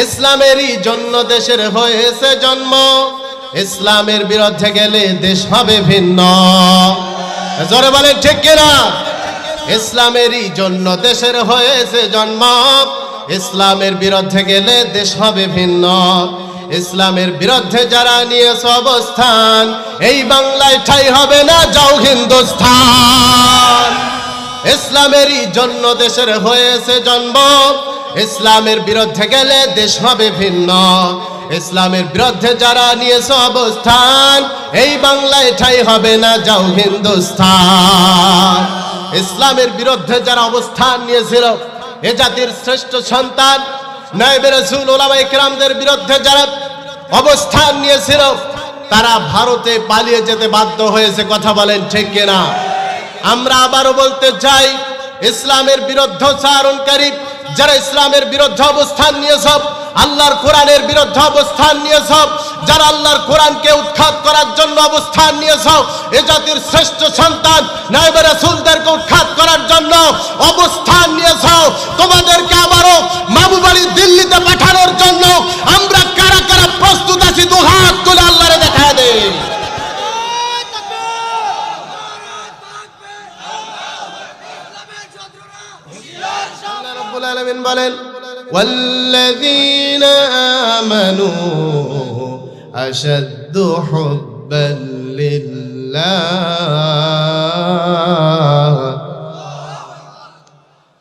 ইসলামেরই জন্য দেশের হয়েছে জন্ম, ইসলামের বিরুদ্ধে গেলে দেশ হবে ভিন্ন। জোরে বলেন ঠিক কিনা? ইসলামেরই জন্য দেশের হয়েছে জন্ম, ইসলামের বিরুদ্ধে গেলে দেশ হবে ভিন্ন। ইসলামের বিরুদ্ধে যারা নিয়েছে অবস্থান, এই বাংলায় ঠাই হবে না, যাও হিন্দুস্তান। ইসলামেরই জন্য দেশের হয়েছে জন্ম, ইসলামের বিরুদ্ধে গেলে দেশ হবে ভিন্ন। ইসলামের বিরুদ্ধে যারা নিয়েছে অবস্থান, এই বাংলায় ঠাই হবে না, যাও হিন্দুস্তান। ইসলামের বিরুদ্ধে যারা অবস্থান নিয়েছিল, এ জাতির শ্রেষ্ঠ সন্তান নায়েবে রাসূল উলামায়ে কেরামদের বিরুদ্ধে যারা অবস্থান নিয়েছিল, তারা ভারতে পালিয়ে যেতে বাধ্য হয়েছে। কথা বলেন ঠিক কিনা? আমরা আবারও বলতে চাই, ইসলামের বিরুদ্ধচারণকারী যারা ইসলামের বিরুদ্ধে অবস্থান নিয়েছে, আল্লাহর কোরআনের বিরুদ্ধে অবস্থান নিয়েছ, যারা আল্লাহর কোরআনকে উৎখাত করার জন্য অবস্থান নিয়েছ, এ জাতির শ্রেষ্ঠ সন্তান নায়েবে রাসূলদেরকে উৎখাত করার জন্য অবস্থান নিয়েছ, তোমাদেরকে আবারও মাহবুব আলী দিল্লিতে পাঠানোর জন্য আমরা কারা কারা প্রস্তুত আছি? দু হাত তুলে আল্লাহরে দেখায় দেই। আল্লাহ রাব্বুল আলামিন বলেন, والذين آمنوا أشد حبا لله।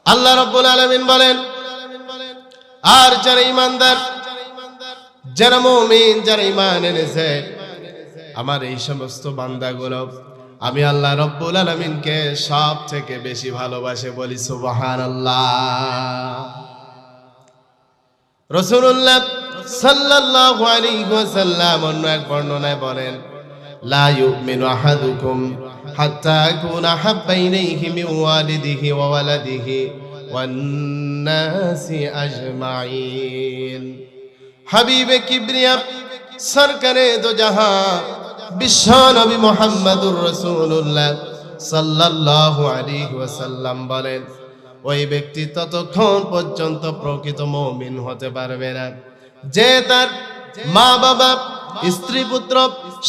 আল্লাহ রাব্বুল আলামিন বলেন, আর যারা ঈমানদার, যারা মুমিন, যারা ঈমান এনেছে, আমার এই সমস্ত বান্দাগুলো আমি আল্লাহ রাব্বুল আলামিনকে সব থেকে বেশি ভালোবাসে। বলি সুবহানাল্লাহ। রাসূলুল্লাহ সাল্লাল্লাহু আলাইহি ওয়াসাল্লাম অন্য এক বর্ণনায় বলেন, লা ইউমিনু আহাদুকুম হাত্তা আকুনা হাব্বা ইলাইহি মিন ওয়ালিদিহি ওয়া ওয়ালাদিহি ওয়ান নাসি আজমাইন। হাবিবে কিবরিয়া সরকারে দো জাহান বিশ্ব নবী মুহাম্মদুর রাসূলুল্লাহ সাল্লাল্লাহু আলাইহি ওয়াসাল্লাম বলেন, ওই ব্যক্তি ততক্ষণ পর্যন্ত প্রকৃত মুমিন হতে পারবে না, যে তার মা বাবা, স্ত্রী পুত্র,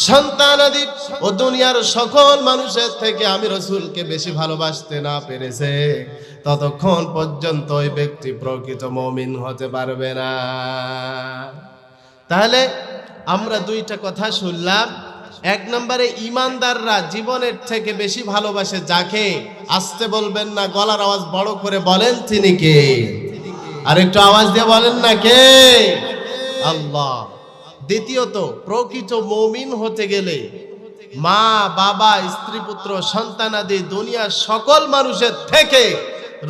সন্তানাদি ও দুনিয়ার সকল মানুষের থেকে আমি রাসূলকে বেশি ভালোবাসতে না পেরেছে, ততক্ষণ পর্যন্ত ওই ব্যক্তি প্রকৃত মুমিন হতে পারবে না। তাহলে আমরা দুইটা কথা শুনলাম। এক নম্বরে, ঈমানদাররা জীবনের থেকে বেশি ভালোবাসে যাকে, আসতে বলবেন না, গলার আওয়াজ বড় করে বলেন তিনি কে? আর একটু আওয়াজ দিয়ে বলেন না কে? আল্লাহ। দ্বিতীয়ত, প্রকৃত মুমিন হতে গেলে মা বাবা, স্ত্রী পুত্র, সন্তানাদি দুনিয়ার সকল মানুষের থেকে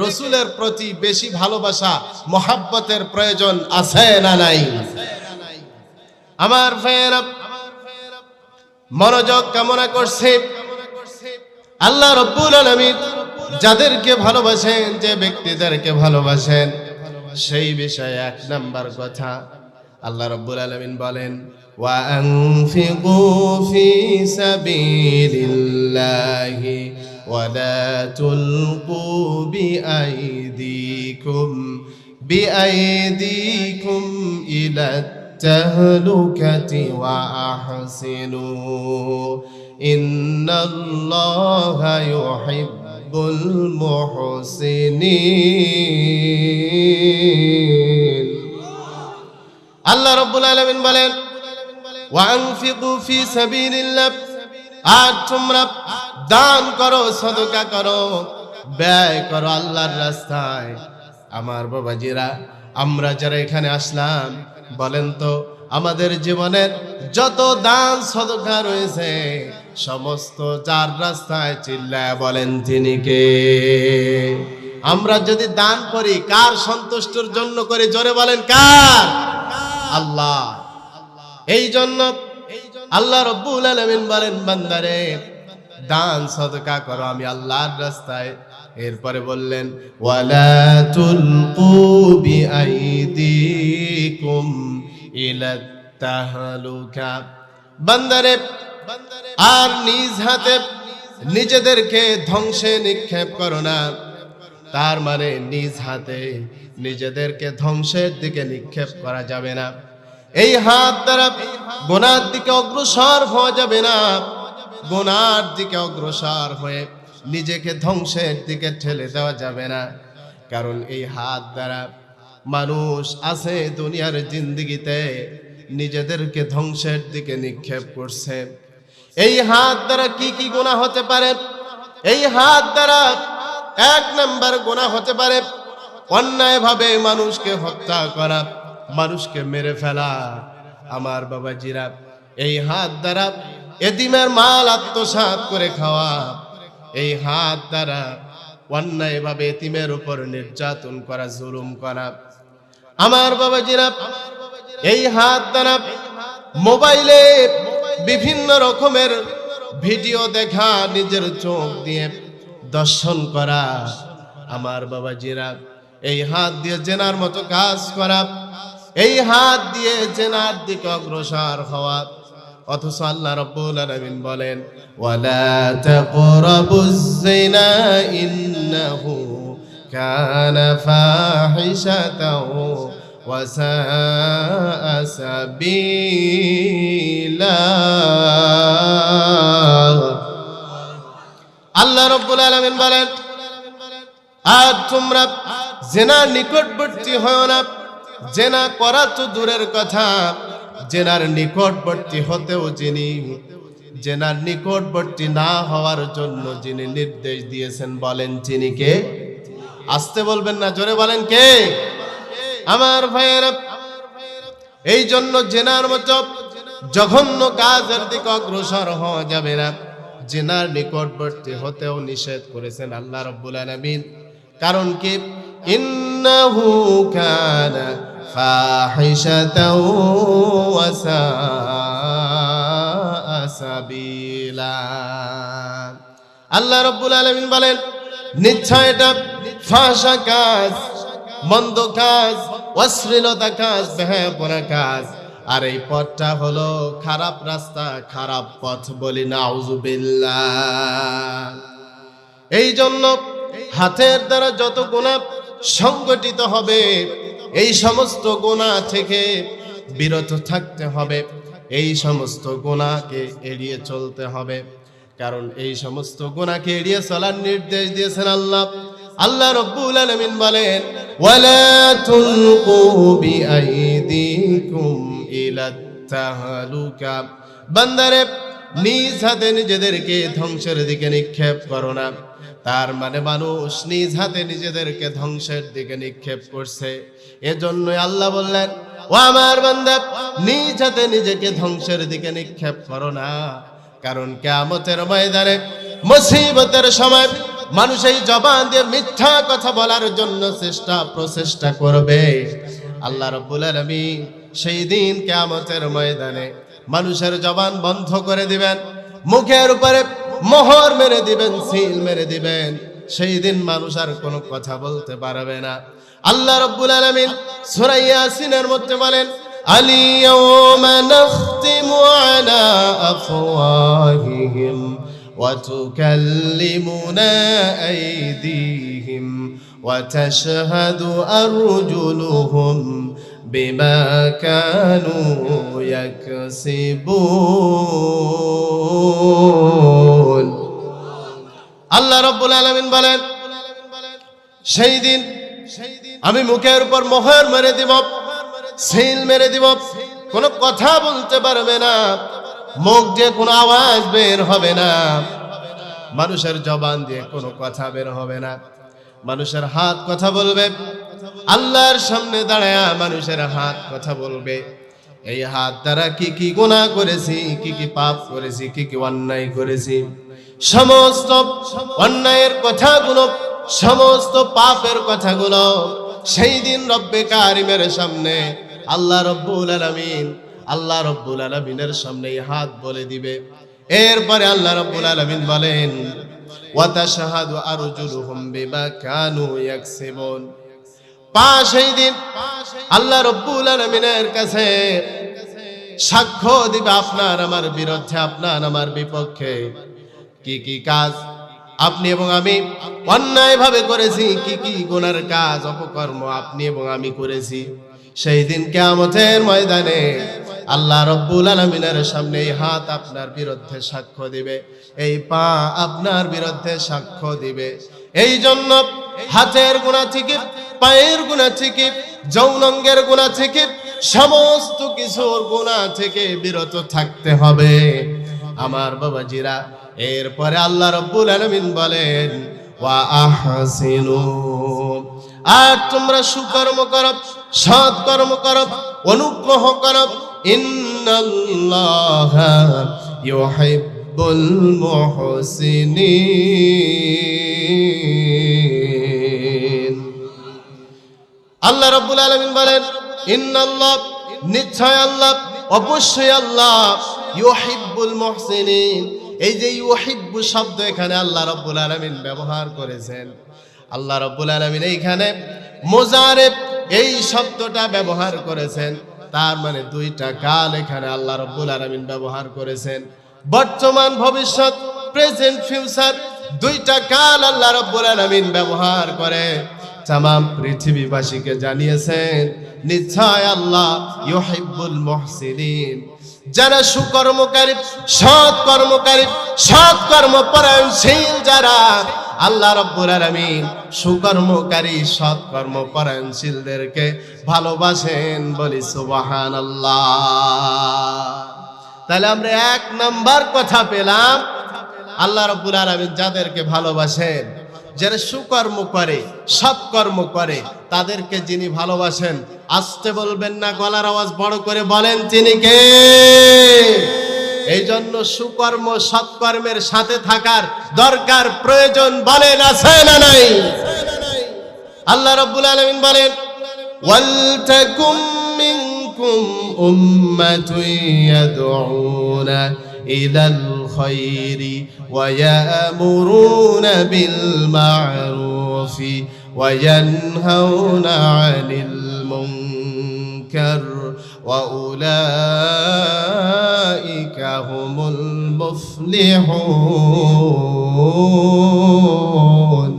রাসূলের প্রতি বেশি ভালোবাসা, মহব্বতের প্রয়োজন আছে না নাই? আমার ভাইয়েরা, মনোযোগ কামনা করছে, আল্লাহ রাব্বুল আলামিন যাদেরকে ভালোবাসেন, যে ব্যক্তিদেরকে ভালোবাসেন, সেই বিষয়ে এক নাম্বার কথা আল্লাহ রাব্বুল আলামিন বলেন, ওয়া আনফিকু ফি সাবিলিল্লাহি ওয়া লা তুলকু বিআইদিকুম ইলা التهلكة وأحسنوا إن الله يحب المحسنين। আল্লাহ রাব্বুল আলামিন বলেন, ওয়ানফিকু ফি সাবিলিল্লাহ, আর তোমরা দান করো, সদকা করো, ব্যয় করো আল্লাহর রাস্তায়। আমার বাবাজিরা, আমরা যারা এখানে আসলাম, বলেন তো, আমাদের জীবনের যত দান সদকা রয়েছে, সমস্ত যার রাস্তায় চিল্লায় বলেন তিনি কে? আমরা যদি দান করি, কার সন্তুষ্টির জন্য করি? জোরে বলেন, কার? আল্লাহ। এই জন্য আল্লাহ রাব্বুল আলামিন বলেন, বান্দারে দান সদকা করো আমি আল্লাহর রাস্তায়। এরপরে বললেন, ওয়ালা তুলকু বিআইদিকুম ইলাত তাহলুকা, বান্দারে আর নিজ হাতে নিজেদেরকে ধ্বংসে নিক্ষেপ করো না। তার মানে নিজ হাতে নিজেদেরকে ধ্বংসের দিকে নিক্ষেপ করা যাবে না। এই হাত দ্বারা গুনার দিকে অগ্রসর হওয়া যাবে না। গুনার দিকে অগ্রসর হয়ে নিজেকে ধ্বংসের দিকে ঠেলে দেওয়া যাবে না। কারণ এই হাত দ্বারা মানুষ আছে দুনিয়ার জিন্দেগিতে নিজেদেরকে ধ্বংসের দিকে নিক্ষেপ করছে। এই হাত দ্বারা কি কি গুনাহ হতে পারে? এই হাত দ্বারা এক নাম্বার গুনাহ হতে পারে অন্যায়ভাবে মানুষকে হত্যা করা, মানুষকে মেরে ফেলা। আমার বাবাজিরা, এই হাত দ্বারা এতিমের মাল আত্মসাৎ করে খাওয়া, এই হাত দ্বারা অন্যায়ভাবে এতিমের উপর নির্যাতন করা, জুলুম করা। আমার বাবাজিরা, এই হাত দ্বারা মোবাইলে বিভিন্ন রকমের ভিডিও দেখা, নিজের চোখ দিয়ে দর্শন করা। আমার বাবাজিরা, এই হাত দিয়ে জেনার মতো কাজ করা, এই হাত দিয়ে জেনার দিকে অগ্রসর হওয়া। অথচ আল্লাহ রাব্বুল আলামিন বলেন, ওয়ালা তাকরাবুজ জিনা ইন্নাহু কানা ফাহিশাতাও ওয়া সাআ সাবিলা। আল্লাহ রাব্বুল আলামিন বলেন, আর তোমরা জিনার নিকটবর্তী হও না। জিনা করা তো দূরের কথা, জিনার নিকটবর্তী হতেও যিনি, জিনার নিকটবর্তী না হওয়ার জন্য যিনি নির্দেশ দিয়েছেন, বলেন যিনি কে? আসতে বলবেন না, জোরে বলেন কে? আমার ভাইয়েরা, এই জন্য জিনার মতো জঘন্য কাজের দিকে অগ্রসর হওয়া যাবে না। জিনার নিকটবর্তী হতেও নিষেধ করেছেন আল্লাহ রাব্বুল আলামিন। কারণ কি? ইন্নাহু কানা ফাহিশাতাও ওয়া সাআ সাবিলা। আল্লাহ রাব্বুল আলামিন বলেন, নিশ্চয় এটা ফাহশা কাজ, মন্দ কাজ, অশ্লীলতা কাজ, বেহায়াপনা কাজ। আর এই পথটা হলো খারাপ রাস্তা, খারাপ পথ, বলি নাউযুবিল্লাহ। এই জন্য হাতের দ্বারা যত গুনাহ সংগঠিত হবে, এই সমস্ত গুনাহ থেকে বিরত থাকতে হবে, এই সমস্ত গুনাহকে এড়িয়ে চলতে হবে। কারণ এই সমস্ত গুনাহকে এড়িয়ে চলার নির্দেশ দিয়েছেন আল্লাহ। আল্লাহ রাব্বুল আলামিন বলেন, ওয়ালা তুলকু বিআইদিকুম ইলাত তাহলুকা। বান্দারে, নিজ হাতে নিজেদেরকে ধ্বংসের দিকে নিক্ষেপ করো না। তার মানে মানুষ নিজ হাতে নিজেদেরকে ধ্বংসের দিকে নিক্ষেপ করছে। এজন্যই আল্লাহ বললেন, ও আমার বান্দা, নিজ হাতে নিজেকে ধ্বংসের দিকে নিক্ষেপ করো না। কারণ কিয়ামতের ময়দানে মুসিবতের সময় মানুষ এই জবান দিয়ে মিথ্যা কথা বলার জন্য প্রচেষ্টা করবে। আল্লাহ রাব্বুল আলামিন সেই দিন কিয়ামতের ময়দানে মানুষের জবান বন্ধ করে দিবেন, মুখের উপরে মোহর মেরে দিবেন, সিল মেরে দিবেন। সেই দিন মানুষ আর কোনো কথা বলতে পারবে না। আল্লাহ রাব্বুল আলামিন সূরা ইয়াসিনের মধ্যে বলেন, আল-ইয়াওমা নাখতিমু আলা আফওয়াহিহিম ওয়া তুকাল্লিমুনা আইদিহিম ওয়া তাশহাদু আরজুলুহুম বিমা কানু ইয়াকসিবুন। আল্লাহ রাব্বুল আলামিন বলেন, সেই দিন আমি মুখের উপর মোহর মেরে দিব, সিল মেরে দিব, কোনো কথা বলতে পারবে না, মুখ দিয়ে কোনো আওয়াজ বের হবে না, মানুষের জবান দিয়ে কোনো কথা বের হবে না। মানুষের হাত কথা বলবে, আল্লাহর সামনে দাঁড়ায়া মানুষের হাত কথা বলবে। এই হাত দ্বারা কি কি গুনাহ করেছি, কি কি পাপ করেছি, কি কি অন্যায় করেছি, সমস্ত অন্যায়ের কথাগুলো, সমস্ত পাপের কথাগুলো সেই দিন রব্বে কারিমের সামনে আল্লাহ রাব্বুল আলামিনের সামনে এই হাত বলে দিবে। এরপরে আল্লাহ রাব্বুল আলামিন বলেন, ওয়া তাশহাদু আরজুলুহুম বিমা কানু ইয়াকসিবুন। সেই দিন আল্লাহ রাব্বুল আলামিনের কাছে সাক্ষ্য দিবে আপনার আমার বিরুদ্ধে, আপনার আমার বিপক্ষে। কি কি কাজ, আপনি এবং আমি অন্যায়ভাবে করেছি, কি কি গুনার কাজ অপকর্ম আপনি এবং আমি করেছি। সেই দিন কিয়ামতের ময়দানে আল্লাহ রাব্বুল আলামিনের সামনে এই হাত আপনার বিরুদ্ধে সাক্ষ্য দিবে, এই পা আপনার বিরুদ্ধে সাক্ষ্য দিবে। এই জন্য হাতের গুনাহ থেকে, পায়ের গুনাহ থেকে, যৌনাঙ্গের গুনাহ থেকে, সমস্ত কিছুর গুনাহ থেকে বিরত থাকতে হবে আমার বাবাজিরা। এরপরে আল্লাহ রাব্বুল আলামিন বলেন ওয়া আহসিনু, আর তোমরা সুকর্ম করো, সৎ কর্ম করো, অনুগ্রহ করো। ইন্নাল্লাহা ইউহিব্বুল মুহসিনিন। আল্লাহ রাব্বুল আলামিন বলেন ইন্নাল্লাহ, নিশ্চয় আল্লাহ, অবশ্যই আল্লাহ, ইউহিব্বুল মুহসিনিন। এই যে ইউহিব্বু শব্দ এখানে আল্লাহ রাব্বুল আলামিন ব্যবহার করেছেন। আল্লাহ রাব্বুল আলামিন এইখানে মুজারেব এই শব্দটা ব্যবহার করেছেন, তার মানে দুইটা কাল এখানে আল্লাহ রাব্বুল আলামিন ব্যবহার করেছেন। বর্তমান, ভবিষ্যৎ, প্রেজেন্ট, ফিউচার, দুইটা কাল আল্লাহ রাব্বুল আলামিন ব্যবহার করে তামাম পৃথিবীবাসীকে জানিয়েছেন নিশ্চয় আল্লাহ ইউহিব্বুল মুহসিনিন। যারা সুকর্মকারী, সৎ কর্মকারী, সৎ কর্মপরায়ণশীল যারা, আল্লাহ রাব্বুল আলামিন সুকর্মকারী, সৎ কর্মপরায়ণশীলদেরকে ভালোবাসেন। বলি সুবহানাল্লাহ। তাহলে আমরা এক নাম্বার কথা পেলাম, আল্লাহ রাব্বুল আলামিন যাদেরকে ভালোবাসেন, যারা সুকর্ম করে, সৎকর্ম করে, তাদেরকে যিনি ভালোবাসেন, আসতে বলবেন না, গলার আওয়াজ বড় করে বলেন তিনি কে। এই জন্য সুকর্ম, সৎকর্মের সাথে থাকার দরকার, প্রয়োজন, বলেন আছে না নাই? আল্লাহ রাব্বুল আলামিন বলেন ওয়ালতাকুম মিনকুম উম্মাতুন ইয়াদউনা ইলাল খায়রি ওয়া ইয়ামুরুনা বিল মা'রুফি ওয়া ইয়ানহাউনা আনিল মুনকার ওয়া উলাইকা হুমুল মুফলিহুন।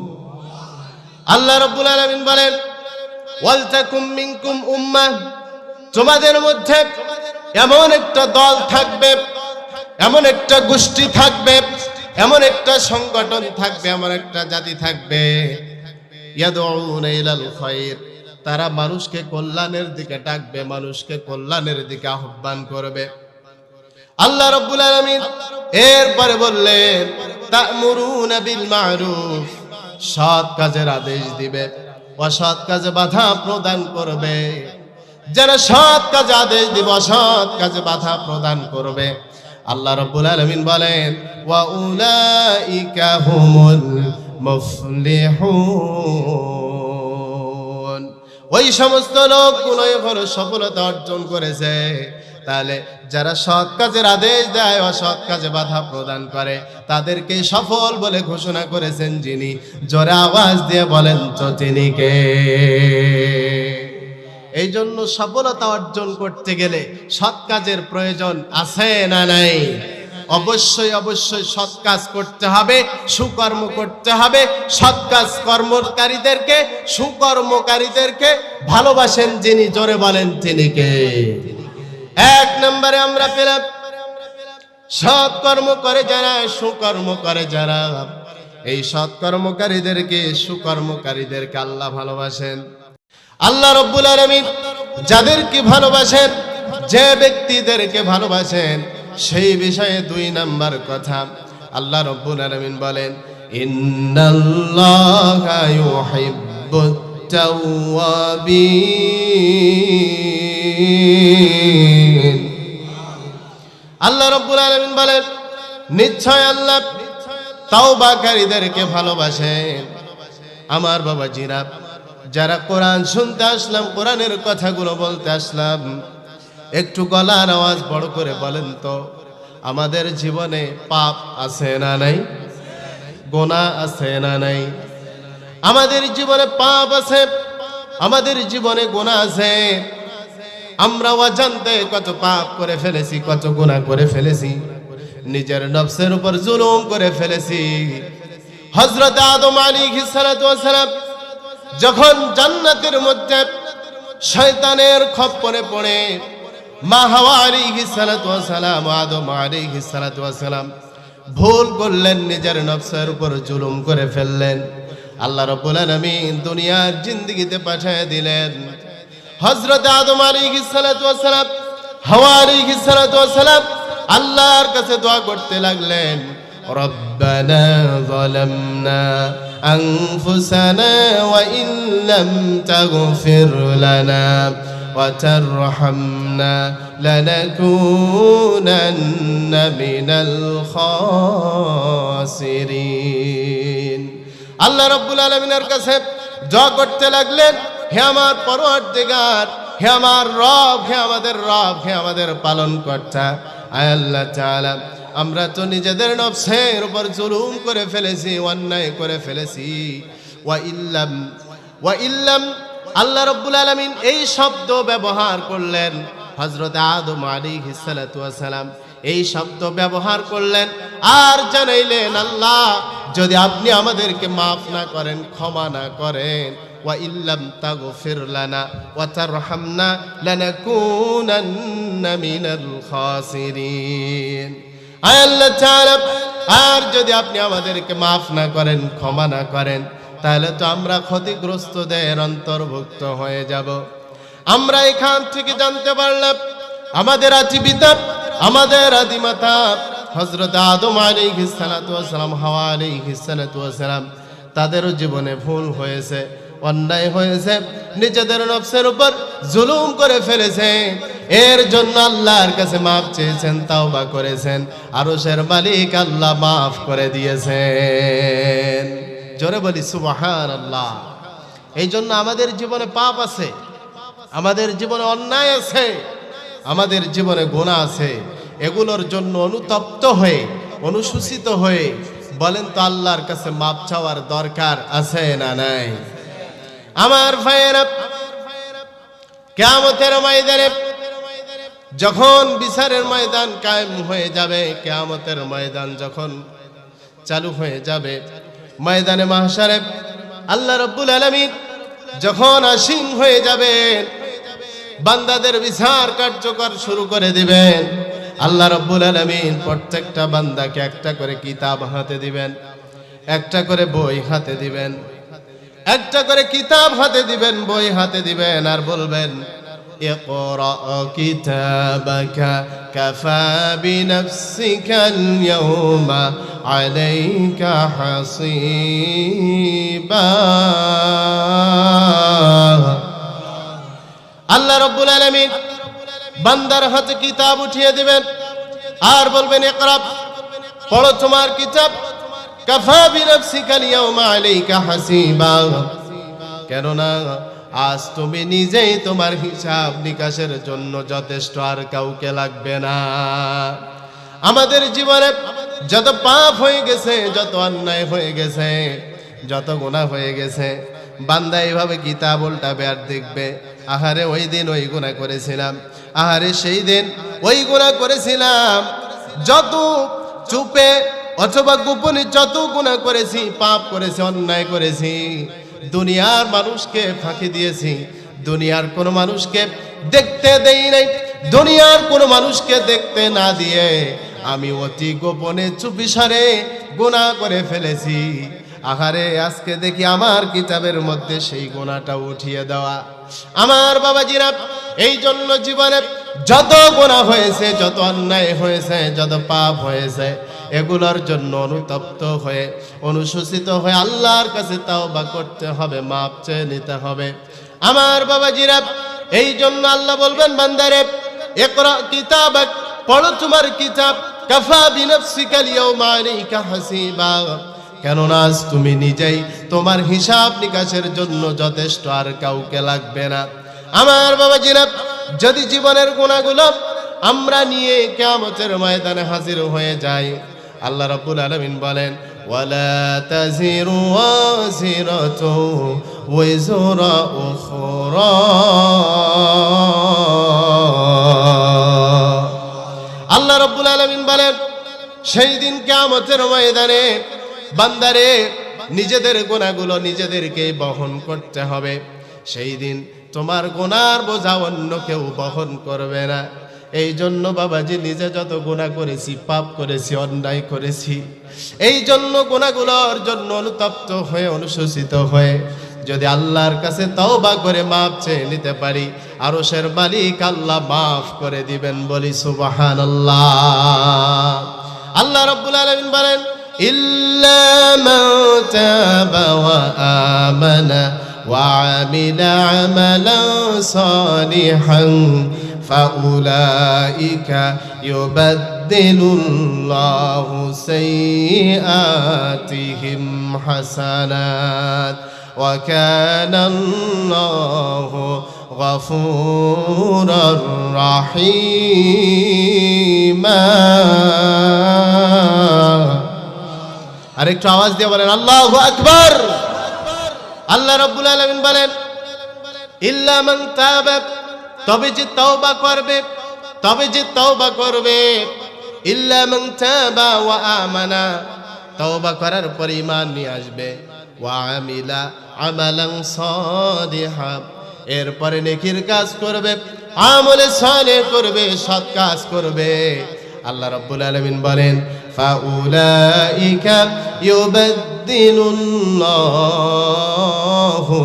আল্লাহ রাব্বুল আলামিন বলেন ওয়ালতাকুম মিনকুম উম্মাহ, তোমাদের মধ্যে এমন একটা দল থাকবে, এমন একটা গোষ্ঠী থাকবে, এমন একটা সংগঠন থাকবে, এমন একটা জাতি থাকবে, ইয়াদউনা ইলাল খায়র, তারা মানুষকে কল্যাণের দিকে ডাকবে, মানুষকে কল্যাণের দিকে আহ্বান করবে। আল্লাহ রাব্বুল আলামিন এরপরে বললেন তা'মুরুনা বিল মা'রুফ, সৎ কাজের আদেশ দিবে, অসৎ কাজে বাধা প্রদান করবে। যারা সৎ কাজে আদেশ দিবে, অসৎ কাজে বাধা প্রদান করবে, আল্লাহ রাব্বুল আলামিন বলেন ওয়া উলাইকা হুমুল মুফলিহুন, ওই সমস্ত লোকগুলোই হলো সফলতা অর্জন করেছে। তাহলে যারা সৎ কাজের আদেশ দেয়, অসৎ কাজে বাধা প্রদান করে, তাদেরকে সফল বলে ঘোষণা করেছেন যিনি। জোরে আওয়াজ দিয়ে বলেন তো তিনি কে? এই জন্য সফলতা অর্জন করতে গেলে সৎ কাজের প্রয়োজন আছে না নাই? অবশ্যই অবশ্যই সৎ কাজ করতে হবে, সুকর্ম করতে হবে। সৎ কাজ কর্মকারীদেরকে, সুকর্মকারীদেরকে ভালোবাসেন যিনি। জোরে বলেন তিনি কে? এক নম্বরে আমরা পেলাম সৎ কর্ম করে যারা, সুকর্ম করে যারা, এই সৎ কর্মকারীদেরকে, সুকর্মকারীদেরকে আল্লাহ ভালোবাসেন। আল্লাহ রাব্বুল আলামিন যাদেরকে ভালোবাসেন, যে ব্যক্তিদেরকে ভালোবাসেন, সেই বিষয়ে দুই নাম্বার কথা আল্লাহ রাব্বুল আলামিন বলেন ইন্নাল্লাহা ইউহিব্বুত তাওয়াবিন। আল্লাহ রাব্বুল আলামিন বলেন নিশ্চয় আল্লাহ তাওবাকারীদেরকে ভালোবাসেন। আমার বাবাজিরা, যারা কোরআন শুনতে আসলাম, কোরআনের কথাগুলো বলতে আসলাম, একটু গলার আওয়াজ বড় করে বলেন তো, আমাদের জীবনে পাপ আছে না নাই? গোনাহ আছে না নাই? আমাদের জীবনে পাপ আছে, আমাদের জীবনে গোনাহ আছে। আমরা অজান্তে কত পাপ করে ফেলেছি, কত গুনাহ করে ফেলেছি, নিজের নফসের উপর জুলুম করে ফেলেছি, হযরত আদম আলাইহিস সালাতু ওয়াস সালাম যখন জান্নাতের মধ্যে শয়তানের খপ্পরে পড়ে মা হাওয়া আলাইহিস সালাতু ওয়াস সালাম আদম আলাইহিস সালাতু ওয়াস সালাম ভুল করলেন, নিজের নফসের উপর জুলুম করে ফেললেন। আল্লাহ রাব্বুল আলামিন দুনিয়ার জিন্দেগিতে পাঠিয়ে দিলেন হযরত আদম আলাইহিস সালাতু ওয়াস সালাম হাওয়া আলাইহিস সালাতু ওয়াস সালাম আল্লাহর কাছে দোয়া করতে লাগলেন, রব্বানা যালামনা আনফুসানা ওয়া ইন লাম তাগফির লানা ওয়া তারহামনা লানাকুনান্না মিনাল খাসিরিন। আল্লাহ রাব্বুল আলামিনের কাছে দোয়া করতে লাগলেন, হে আমার পরওয়ারদিগার, হে আমার রব, হে আমাদের রব, হে আমাদের পালনকর্তা, আয় আল্লাহ তাআলা, আমরা তো নিজেদের নফসের উপর জুলুম করে ফেলেছি, অন্যায় করে ফেলেছি। ওয়া ইল্লাম আল্লাহ রাব্বুল আলামিন এই শব্দ ব্যবহার করলেন। হযরত আদম আলাইহিস সালাতু ওয়াস সালাম এই শব্দ ব্যবহার করলেন আর জানাইলেন, আল্লাহ যদি আপনি আমাদেরকে মাফ না করেন, ক্ষমা না করেন, ওয়া ইল্লাম তাগফির লানা ওয়া তারহামনা লানাকুনান্না মিনাল খাসিরিন। আয় আল্লাহ তাআলা, আর যদি আপনি আমাদেরকে মাফ না করেন, ক্ষমা না করেন, তাহলে তো আমরা ক্ষতিগ্রস্তদের অন্তর্ভুক্ত হয়ে যাব। আমরা এখান থেকে জানতে পারলাম আমাদের আদি পিতা, আমাদের আদি মাতা হযরত আদম আলাইহিস সালাতু ওয়াস সালাম, হাওয়া আলাইহিস সালাতু ওয়াস সালাম, তাদেরও জীবনে ভুল হয়েছে, অন্যায় হয়েছে, নিজেদের নফসের উপর জুলুম করে ফেলেছে। এর জন্য আল্লাহর কাছে মাফ চেয়েছেন, তাওবা করেছেন, আরশের মালিক আল্লাহ মাফ করে দিয়েছেন। জোরে বলি সুবহানাল্লাহ। এই জন্য আমাদের জীবনে পাপ আছে, আমাদের জীবনে অন্যায় আছে, আমাদের জীবনে গুনাহ আছে। এগুলোর জন্য অনুতপ্ত হয়ে, অনুশোচিত হয়ে বলেন তো আল্লাহর কাছে মাপ চাওয়ার দরকার আছে না নাই? আমার ভাইয়েরা, কিয়ামতের ময়দানে যখন বিচারের ময়দান কায়েম হয়ে যাবে, কিয়ামতের ময়দান যখন চালু হয়ে যাবে, ময়দানে মাহশারে আল্লাহ রাব্বুল আলামিন যখন আসীন হয়ে যাবেন, বান্দাদের বিচার কার্যকর শুরু করে দিবেন। আল্লাহ রাব্বুল আলামিন প্রত্যেকটা বান্দাকে একটা করে কিতাব হাতে দিবেন, একটা করে বই হাতে দিবেন, একটা করে কিতাব হাতে দিবেন, বই হাতে দিবেন, আর বলবেন, ইকরা কিতাবাকা কাফা বিনাফসিকাল ইয়াওমা আলাইকা হাসিবা। আল্লাহ রাব্বুল আলামিন বান্দার হাতে কিতাব উঠিয়ে দিবেন আর বলবেন, ইকরা, পড়ো তোমার কিতাব, কাফা বিনাফসিকাল ইয়াওমা আলাইকা হাসিবা। কেননা আজ তুমি নিজেই তোমার হিসাব নিকাশের জন্য যথেষ্ট, আর কাউকে লাগবে না। আমাদের জীবনে যত পাপ হয়ে গেছে, যত অন্যায় হয়ে গেছে, যত গুনাহ হয়ে গেছে, বান্দা এইভাবে কিতাব উল্টাবে আর দেখবে, আহারে ওই দিন ওই গুনাহ করেছিলাম, আহারে সেই দিন ওই গুনাহ করেছিলাম। যত চুপে অথবা গোপনে যত গুনাহ করেছি, পাপ করেছি, অন্যায় করেছি, দুনিয়ার মানুষকে ফাঁকি দিয়েছি, দুনিয়ার কোনো মানুষকে দেখতে দেই নাই, দুনিয়ার কোনো মানুষকে দেখতে না দিয়ে আমি অতি গোপনে চুপিসারে গুনাহ করে ফেলেছি। আহারে আজকে দেখি আমার কিতাবের মধ্যে সেই গুনাহটা উঠিয়ে দেওয়া। আমার বাবাজিরা, এই জন্য জীবনে যত গুনাহ হয়েছে, যত অন্যায় হয়েছে, যত পাপ হয়েছে, এগুলোর জন্য অনুতপ্ত হয়ে, অনুশোচিত হয়ে আল্লাহর কাছে তাওবা করতে হবে, মাপ চেয়ে নিতে হবে। আমার বাবাজিরা, এই জন্য আল্লাহ বলবেন, বান্দারে ইকরা কিতাবাক, পড়ো তোমার কিতাব, কাফা বিনাফসিকাল ইয়াওমা আলাইকা হাসিবা। কেননা আজ তুমি নিজেই তোমার হিসাব নিকাশের জন্য যথেষ্ট, আর কাউকে লাগবে না। আমার বাবাজিরা, যদি জীবনের গুনাহগুলো আমরা নিয়ে কিয়ামতের ময়দানে হাজির হয়ে যাই, আল্লাহ রাব্বুল আলামিন বলেন, ওয়ালা তাজিরু ওয়াজিরাতু ওয়াজরা উখরা। আল্লাহ রাব্বুল আলামিন বলেন, সেই দিন কিয়ামতের ময়দানে বান্দারে নিজেদের গুনাহগুলো নিজেদেরকে বহন করতে হবে। সেই দিন তোমার গুনার বোঝা অন্য কেউ বহন করবে না। এই জন্য বাবাজি নিজে যত গুনাহ করেছি, পাপ করেছি, অন্যায় করেছি, এই জন্য গুনাহগুলোর জন্য অনুতপ্ত হয়ে অনুশোচিত হয়ে যদি আল্লাহর কাছে তওবা করে মাফ চেয়ে নিতে পারি, আরশের মালিক আল্লাহ মাফ করে দিবেন। বলি সুবহানাল্লাহ। আল্লাহ রাব্বুল আলামিন বলেন, ইল্লা মান তাবা ওয়া আমানা ওয়া আমিলা আমালান সালিহান ফাউলাইকা ইউবাদদিলুল্লাহু সাইয়্যাতিহিম হাসানাত ওয়া কানাল্লাহু গফুরুর রাহিমা। আরেকটু আওয়াজ দিয়ে বলেন আল্লাহু আকবার। আল্লাহ রাব্বুল আলামিন বলেন, ইল্লা মান তাবা, তবে যে তওবা করবে, তবে যে তওবা করবে, ইল্লা মান তাবা ওয়া আমানা, তওবা করার পর ঈমান নিয়ে আসবে, ওয়া আমিলা আমালান সালিহা, এরপরে নেকির কাজ করবে, আমলে সালেহ করবে, সৎ কাজ করবে। আল্লাহ রাব্বুল আলামিন বলেন, ফাউলাইকা ইউবাদদিলুল্লাহু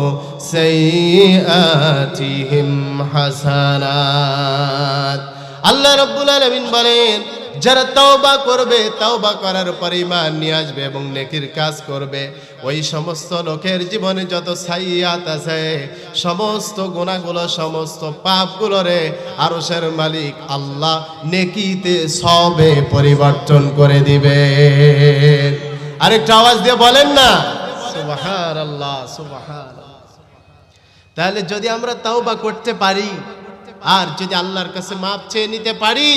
সাইয়্যাতিহিম হাসানাত। আল্লাহ রাব্বুল আলামিন বলেন, যারা তওবা করবে, তওবা করার পর ঈমান নিয়ে আসবে এবং নেকির কাজ করবে, ওই সমস্ত লোকের জীবনে যত সাইয়্যাত আছে, সমস্ত গুনাহগুলো, সমস্ত পাপগুলোরে আরশের মালিক আল্লাহ নেকিতে সবে পরিবর্তন করে দিবে। আরেকটা আওয়াজ দিয়ে বলেন না সুবহানাল্লাহ, সুবহানাল্লাহ। তাহলে যদি আমরা তওবা করতে পারি আর যদি আল্লাহর কাছে মাপ চেয়ে নিতে পারি,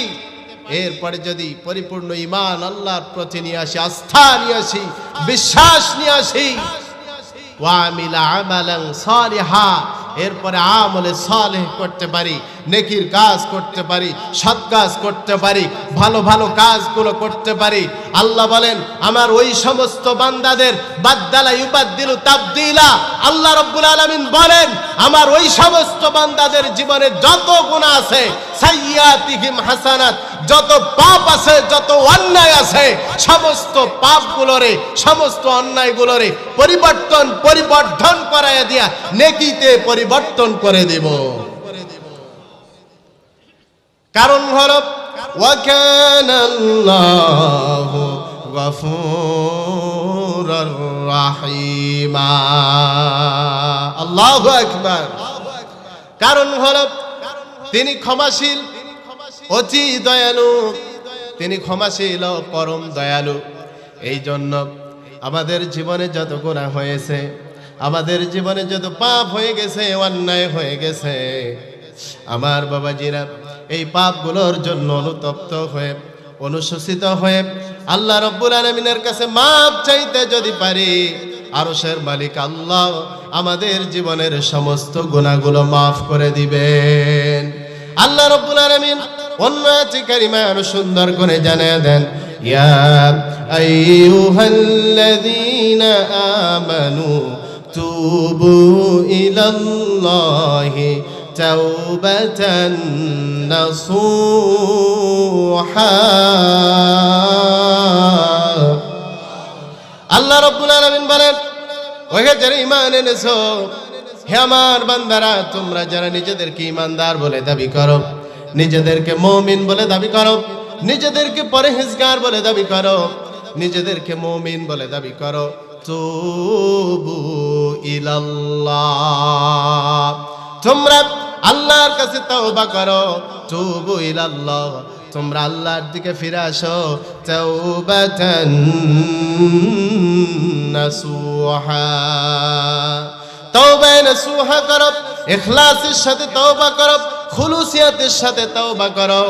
এরপরে যদি পরিপূর্ণ ঈমান আল্লাহর প্রতি নিয়ে আসি, আস্থা নিয়ে আসি, বিশ্বাস নিয়ে আসি, ওয়া আমিলা আমালান সালিহা, এরপরে আমলে সালেহ করতে পারি, নেকির কাজ করতে পারি, সৎ কাজ করতে পারি, ভালো ভালো কাজগুলো করতে পারি। আল্লাহ বলেন, আমার ওই সমস্ত বান্দাদের বাদদালা ইউবাদদিলু তাবদিলা, আল্লাহ রাব্বুল আলামিন বলেন, আমার ওই সমস্ত বান্দাদের জীবনে যত গুনাহ আছে, সাইয়্যাতিহিম হাসানাত, যত পাপ আছে, যত অন্যায় আছে, সমস্ত পাপগুলোরে, সমস্ত অন্যায়গুলোরে পরিবর্তন করাইয়া দিয়া নেকিতে পরিবর্তন করে দেব। কারণ হলো ওয়া কানাল্লাহু গফুরুর রাহিমা। আল্লাহু আকবার। কারণ হলো তিনি ক্ষমাশীল, অতি দয়ালু, তিনি ক্ষমাশীল ও পরম দয়ালু। এই জন্য আমাদের জীবনে যত গুনাহ হয়েছে, আমাদের জীবনে যত পাপ হয়ে গেছে, অন্যায় হয়ে গেছে, আমার বাবাজিরা এই পাপগুলোর জন্য অনুতপ্ত হয়ে, অনুশোচিত হয়ে আল্লাহ রাব্বুল আলামিনের কাছে মাপ চাইতে যদি পারি, আরশের মালিক আল্লাহ আমাদের জীবনের সমস্ত গুনাহগুলো মাফ করে দিবেন। আল্লাহ রাব্বুল আলামিন অন্য আয়াতে কারিমায় আরো সুন্দর করে জানিয়ে দেন, ইয়া আইয়ুহাল্লাযীনা আমানু তুবু ইলাল্লাহি তাওবাতান নাসুহা। আল্লাহ রাব্বুল আলামিন বলেন, ওহে যারা ঈমান এনেছো, হে আমার বান্দারা, তোমরা যারা নিজেদেরকে ঈমানদার বলে দাবি করো, নিজেদেরকে মুমিন বলে দাবি করো, নিজেদেরকে পরহেজগার বলে দাবি করো, নিজেদেরকে মুমিন বলে দাবি করো, তুবু ইলাল্লাহ, তোমরা আল্লাহর কাছে তওবা করো, তুবু ইলাল্লাহ, তোমরা আল্লাহর দিকে ফিরে আসো, তাওবাতান নাসুহা, তওবা নাসুহা করো, ইখলাসের সাথে তওবা করো, খুলুসিয়াতের সাথে তওবা করো।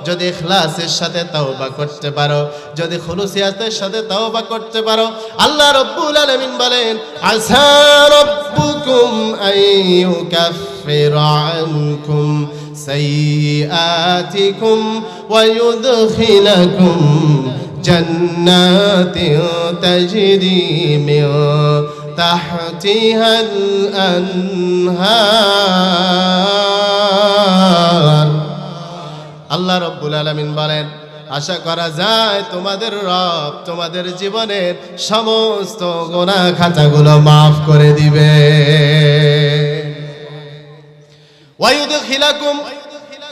যদি ইখলাসের সাথে তওবা করতে পারো, যদি খুলুসিয়াতের সাথে তওবা করতে পারো, আল্লাহ রাব্বুল আলামিন বলেন, আসা রাব্বুকুম আইয়ুকাফিরা আনকুম সাইয়্যাতিকুম ওয়া ইউদখিলাকুম জান্নাতিন তাজরি মিন তাহতিহাল আনহার। আল্লাহ রাব্বুল আলামিন বলেন, আশা করা যায় তোমাদের রব তোমাদের জীবনের সমস্ত গুনাহ খাতাগুলো মাফ করে দিবে। ওয়ায়ুদখিলাকুম,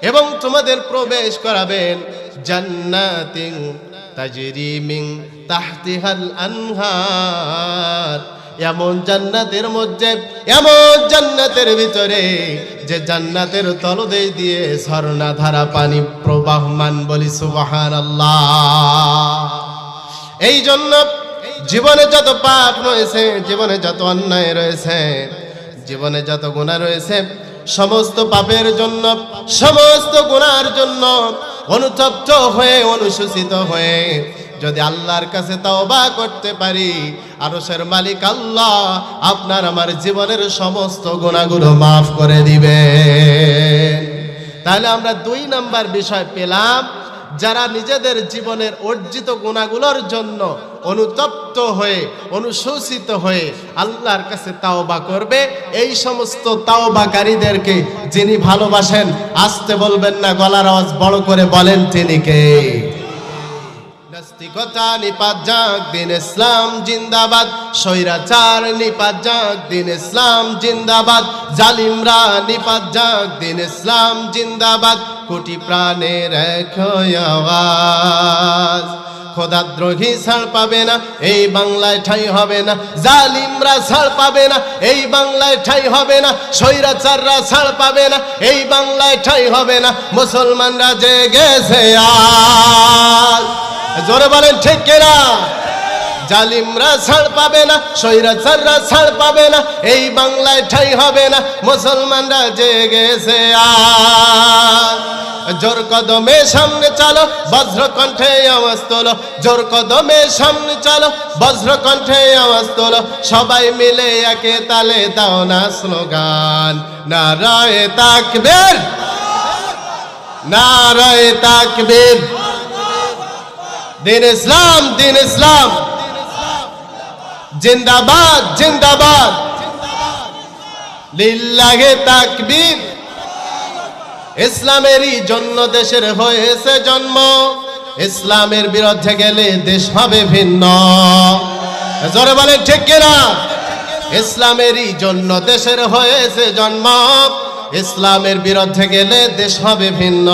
এবং তোমাদের প্রবেশ করাবেন জান্নাতিন তাজরি মিন তাহতিহাল আনহার, এমন জান্নাতের মধ্যে, এমন জান্নাতের ভিতরে যে জান্নাতের তলদেশ দিয়ে ঝর্ণাধারা পানি প্রবাহমান। বলি সুবহানাল্লাহ। এই জন্য জীবনে যত পাপ রয়েছে, জীবনে যত অন্যায় রয়েছে, জীবনে যত গুনাহ রয়েছে, সমস্ত পাপের জন্য, সমস্ত গুনার জন্য অনুতপ্ত হয়ে, অনুশোচিত হয়ে যদি আল্লাহর কাছে তওবা করতে পারি, আরশের মালিক আল্লাহ আপনার আমার জীবনের সমস্ত গুনাহগুলো মাফ করে দিবেন। তাহলে আমরা 2 নাম্বার বিষয় পেলাম, যারা নিজেদের জীবনের অর্জিত গুনাহগুলোর জন্য অনুতপ্ত হয়ে, অনুশোচিত হয়ে আল্লাহর কাছে তাওবা করবে, এই সমস্ত তাওবাকারীদেরকে যিনি ভালোবাসেন, আসতে বলবেন না, গলার আওয়াজ বড় করে বলেন তিনি কে? নাস্তিকতা নিপাত যাক, দিন ইসলাম জিন্দাবাদ। স্বৈরাচার নিপাত যাক, দিন ইসলাম জিন্দাবাদ। জালিমরা নিপাত যাক, দিন ইসলাম জিন্দাবাদ। কোটি প্রাণের এক আওয়াজ, খোদাদ্রোহী ছাড় পাবে না, এই বাংলায় ঠাঁই হবে না। জালিমরা ছাড় পাবে না, এই বাংলায় ঠাঁই হবে না। স্বৈরাচাররা ছাড় পাবে না, এই বাংলায় ঠাঁই হবে না। মুসলমানরা জেগেছে আজ, জোরে বলেন ঠিক কিনা? জালিমরা ছাড় পাবে না, স্বৈরাচাররা ছাড় পাবে না, এই বাংলায় ঠাঁই হবে না। মুসলমানরা জেগেছে আজ। জোর কদমে সামনে চলো, বজ্র কণ্ঠে আওয়াজ তোলো। জোর কদমে সামনে চলো, বজ্র কণ্ঠে আওয়াজ তোলো। সবাই মিলে একে তালে দাও না স্লোগান, নারায়ে তাকবীর, নারায়ে তাকবীর। দিন ইসলাম, দিন ইসলাম জিন্দাবাদ, জিন্দাবাদ। লিল্লাহে তাকবীর। ইসলামেরই জন্য দেশের হয়েছে জন্ম, ইসলামের বিরুদ্ধে গেলে দেশ হবে ভিন্ন। জোরে বলেন ঠিক কিনা? ইসলামেরই জন্য দেশের হয়েছে জন্ম, ইসলামের বিরুদ্ধে গেলে দেশ হবে ভিন্ন।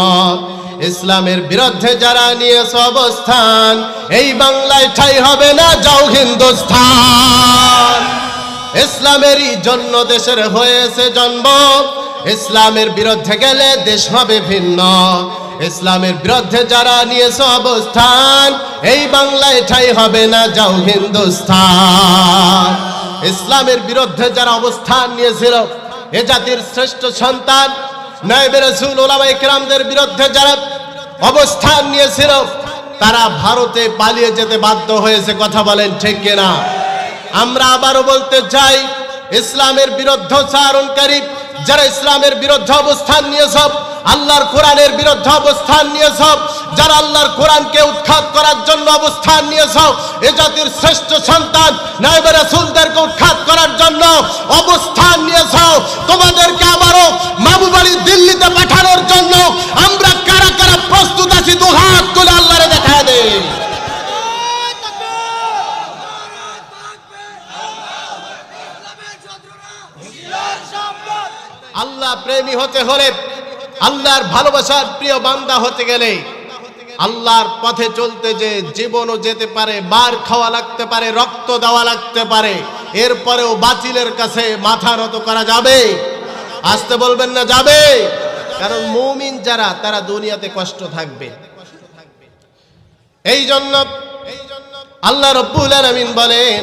ইসলামের বিরুদ্ধে যারা নিয়েছে অবস্থান, এই বাংলায় ঠাঁই হবে না, যাও হিন্দুস্তান। ইসলামেরই জন্য দেশের হয়েছে জন্ম, ইসলামের বিরুদ্ধে গেলে দেশ হবে ভিন্ন। ইসলামের বিরুদ্ধে যারা নিয়েছে অবস্থান, এই বাংলায় ঠাঁই হবে না, যাও হিন্দুস্তান। ইসলামের বিরুদ্ধে যারা অবস্থান নিয়েছিল, এ জাতির শ্রেষ্ঠ সন্তান নায়েবে রাসূল উলামায়ে কেরামদের বিরুদ্ধে যারা অবস্থান নিয়েছিল, তারা ভারতে পালিয়ে যেতে বাধ্য হয়েছে। কথা বলেন ঠিক কিনা? আমরা আবারও বলতে চাই, ইসলামের বিরুদ্ধচারণকারী যারা ইসলামের বিরুদ্ধে অবস্থান নিয়েছে, আল্লাহর কোরআনের বিরুদ্ধে অবস্থান নিয়েছ, যারা আল্লাহর কোরআনকে উৎখাত করার জন্য অবস্থান নিয়েছ, এ জাতির শ্রেষ্ঠ সন্তান নায়েবে রাসূলদেরকে উৎখাত করার জন্য অবস্থান নিয়েছ, তোমাদেরকে আবারও মাহবুব আলী দিল্লিতে পাঠানোর জন্য আমরা কারা কারা প্রস্তুত আছি? দু হাত তুলে আল্লাহরে দেখায় দেই। আল্লাহ প্রেমী হতে হলে, আল্লাহর ভালোবাসার প্রিয় বান্দা হতে গেলে, আল্লাহর পথে চলতে যে জীবনও যেতে পারে, মার খাওয়া লাগতে পারে, রক্ত দেওয়া লাগতে পারে, এরপরেও বাতিলের কাছে মাথা নত করা যাবে। আসতে বলবেন না, যাবে। কারণ মুমিন যারা, তারা দুনিয়াতে কষ্ট থাকবে। এই জন্য আল্লাহ রাব্বুল আলামিন বলেন,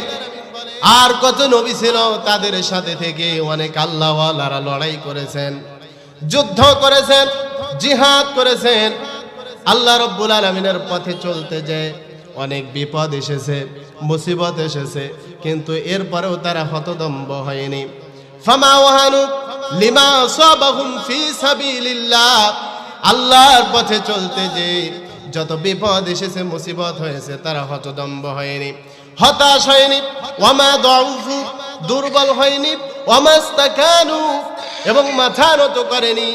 আর কত নবী ছিল, তাদের সাথে থেকে অনেক আল্লাহওয়ালারা লড়াই করেছেন, যুদ্ধ করেছেন, জিহাদ করেছেন। আল্লাহ রাব্বুল আলামিনের পথে চলতে যে অনেক বিপদ এসেছে, মুসিবত এসেছে, কিন্তু এরপরেও তারা হতদম্ব হয়নি। ফামা ওয়াহানু লিমা আসাবাহুম ফি সাবিলিল্লাহ। আল্লাহর পথে চলতে যে যত বিপদ এসেছে, মুসিবত হয়েছে, তারা হতদম্ব হয়নি, হতাশ হয়নি, ওয়ামা দাউফু, দুর্বল হয়নি, ওয়ামাস্তাকানু, এবং মাথা নত করেনি।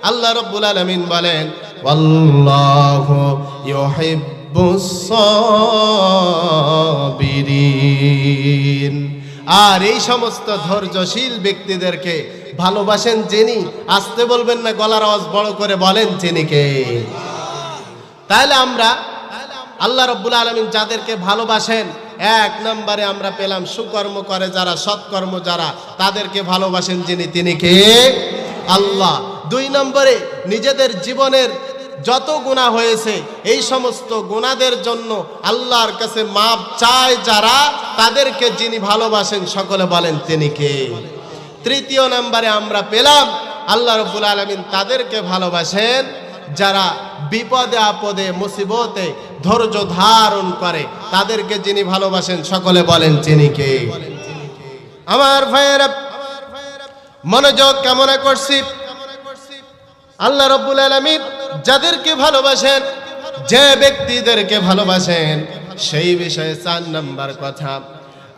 আল্লাহ রাব্বুল আলামিন বলেন, ওয়াল্লাহু ইউহিব্বুস সাবিরিন। আর এই সমস্ত ধৈর্যশীল ব্যক্তিদেরকে ভালোবাসেন যিনি। আসতে বলবেন না, গলার আওয়াজ বড় করে বলেন যিনি কে। তাহলে আমরা আল্লাহ রাব্বুল আলামিন যাদেরকে ভালোবাসেন, এক নম্বরে আমরা পেলাম সুকর্ম করে যারা, সৎকর্ম যারা, তাদেরকে ভালোবাসেন যিনি, তিনি কে? আল্লাহ। দুই নম্বরে নিজেদের জীবনের যত গুনাহ হয়েছে এই সমস্ত গুনাহদের জন্য আল্লাহর কাছে মাপ চায় যারা, তাদেরকে যিনি ভালোবাসেন, সকলে বলেন তিনি কে? তৃতীয় নম্বরে আমরা পেলাম আল্লাহ রাব্বুল আলামিন তাদেরকে ভালোবাসেন যারা বিপদে আপদে মুসিবতে ধৈর্য ধারণ করে, তাদেরকে যিনি ভালোবাসেন, সকলে বলেন তিনি কে? আমার ভাইয়েরা, মনোযোগ কামনা করছি। আল্লাহ রাব্বুল আলামিন যাদেরকে ভালোবাসেন, যে ব্যক্তিদেরকে ভালোবাসেন, সেই বিষয়ে 4 নম্বর কথা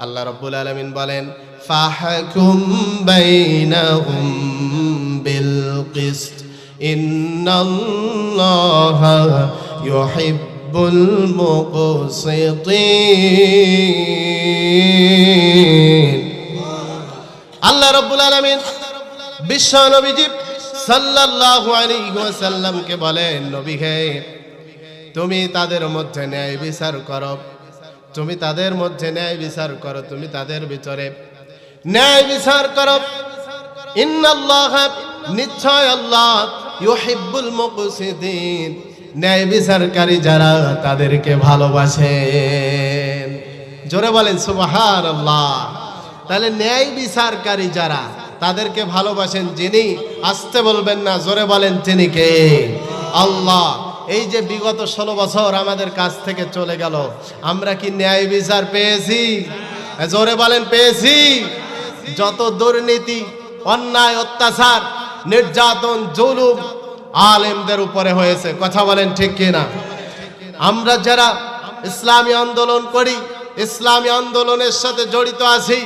আল্লাহ রাব্বুল আলামিন বলেন, ফাহকুম বাইনাহুম বিল কিসত ইন্নাল্লাহা ইউহিব্বুল মুকসিতিন। আল্লাহ রাব্বুল আলামিন বিশ্ব নবীজি সাল্লাল্লাহু আলাইহি ওয়াসাল্লামকে বলেন, নবী হে, তুমি তাদের মধ্যে ন্যায় বিচার করো, তুমি তাদের মধ্যে ন্যায় বিচার করো, তুমি তাদের ভিতরে ন্যায় বিচার করো। ইন্নাল্লাহা, নিশ্চয় আল্লাহ, ইউহিব্বুল মুকসিতিন, ন্যায় বিচারকারী যারা, তাদেরকে ভালোবাসেন। জোরে বলেন সুবহানাল্লাহ। তাহলে ন্যায় বিচারকারী যারা, তাদেরকে ভালোবাসেন যিনি। আসতে বলবেন না, জোরে বলেন তিনি কে? আল্লাহ। এই যে বিগত 16 বছর আমাদের কাছ থেকে চলে গেল, আমরা কি ন্যায় বিচার পেয়েছি? জোরে বলেন পেয়েছি? যত দুর্নীতি, অন্যায়, অত্যাচার, নির্যাতন, জুলুম আলেমদের উপরে হয়েছে, কথা বলেন ঠিক কিনা? আমরা যারা ইসলামী আন্দোলন করি, ইসলামী আন্দোলনের সাথে জড়িত আছি,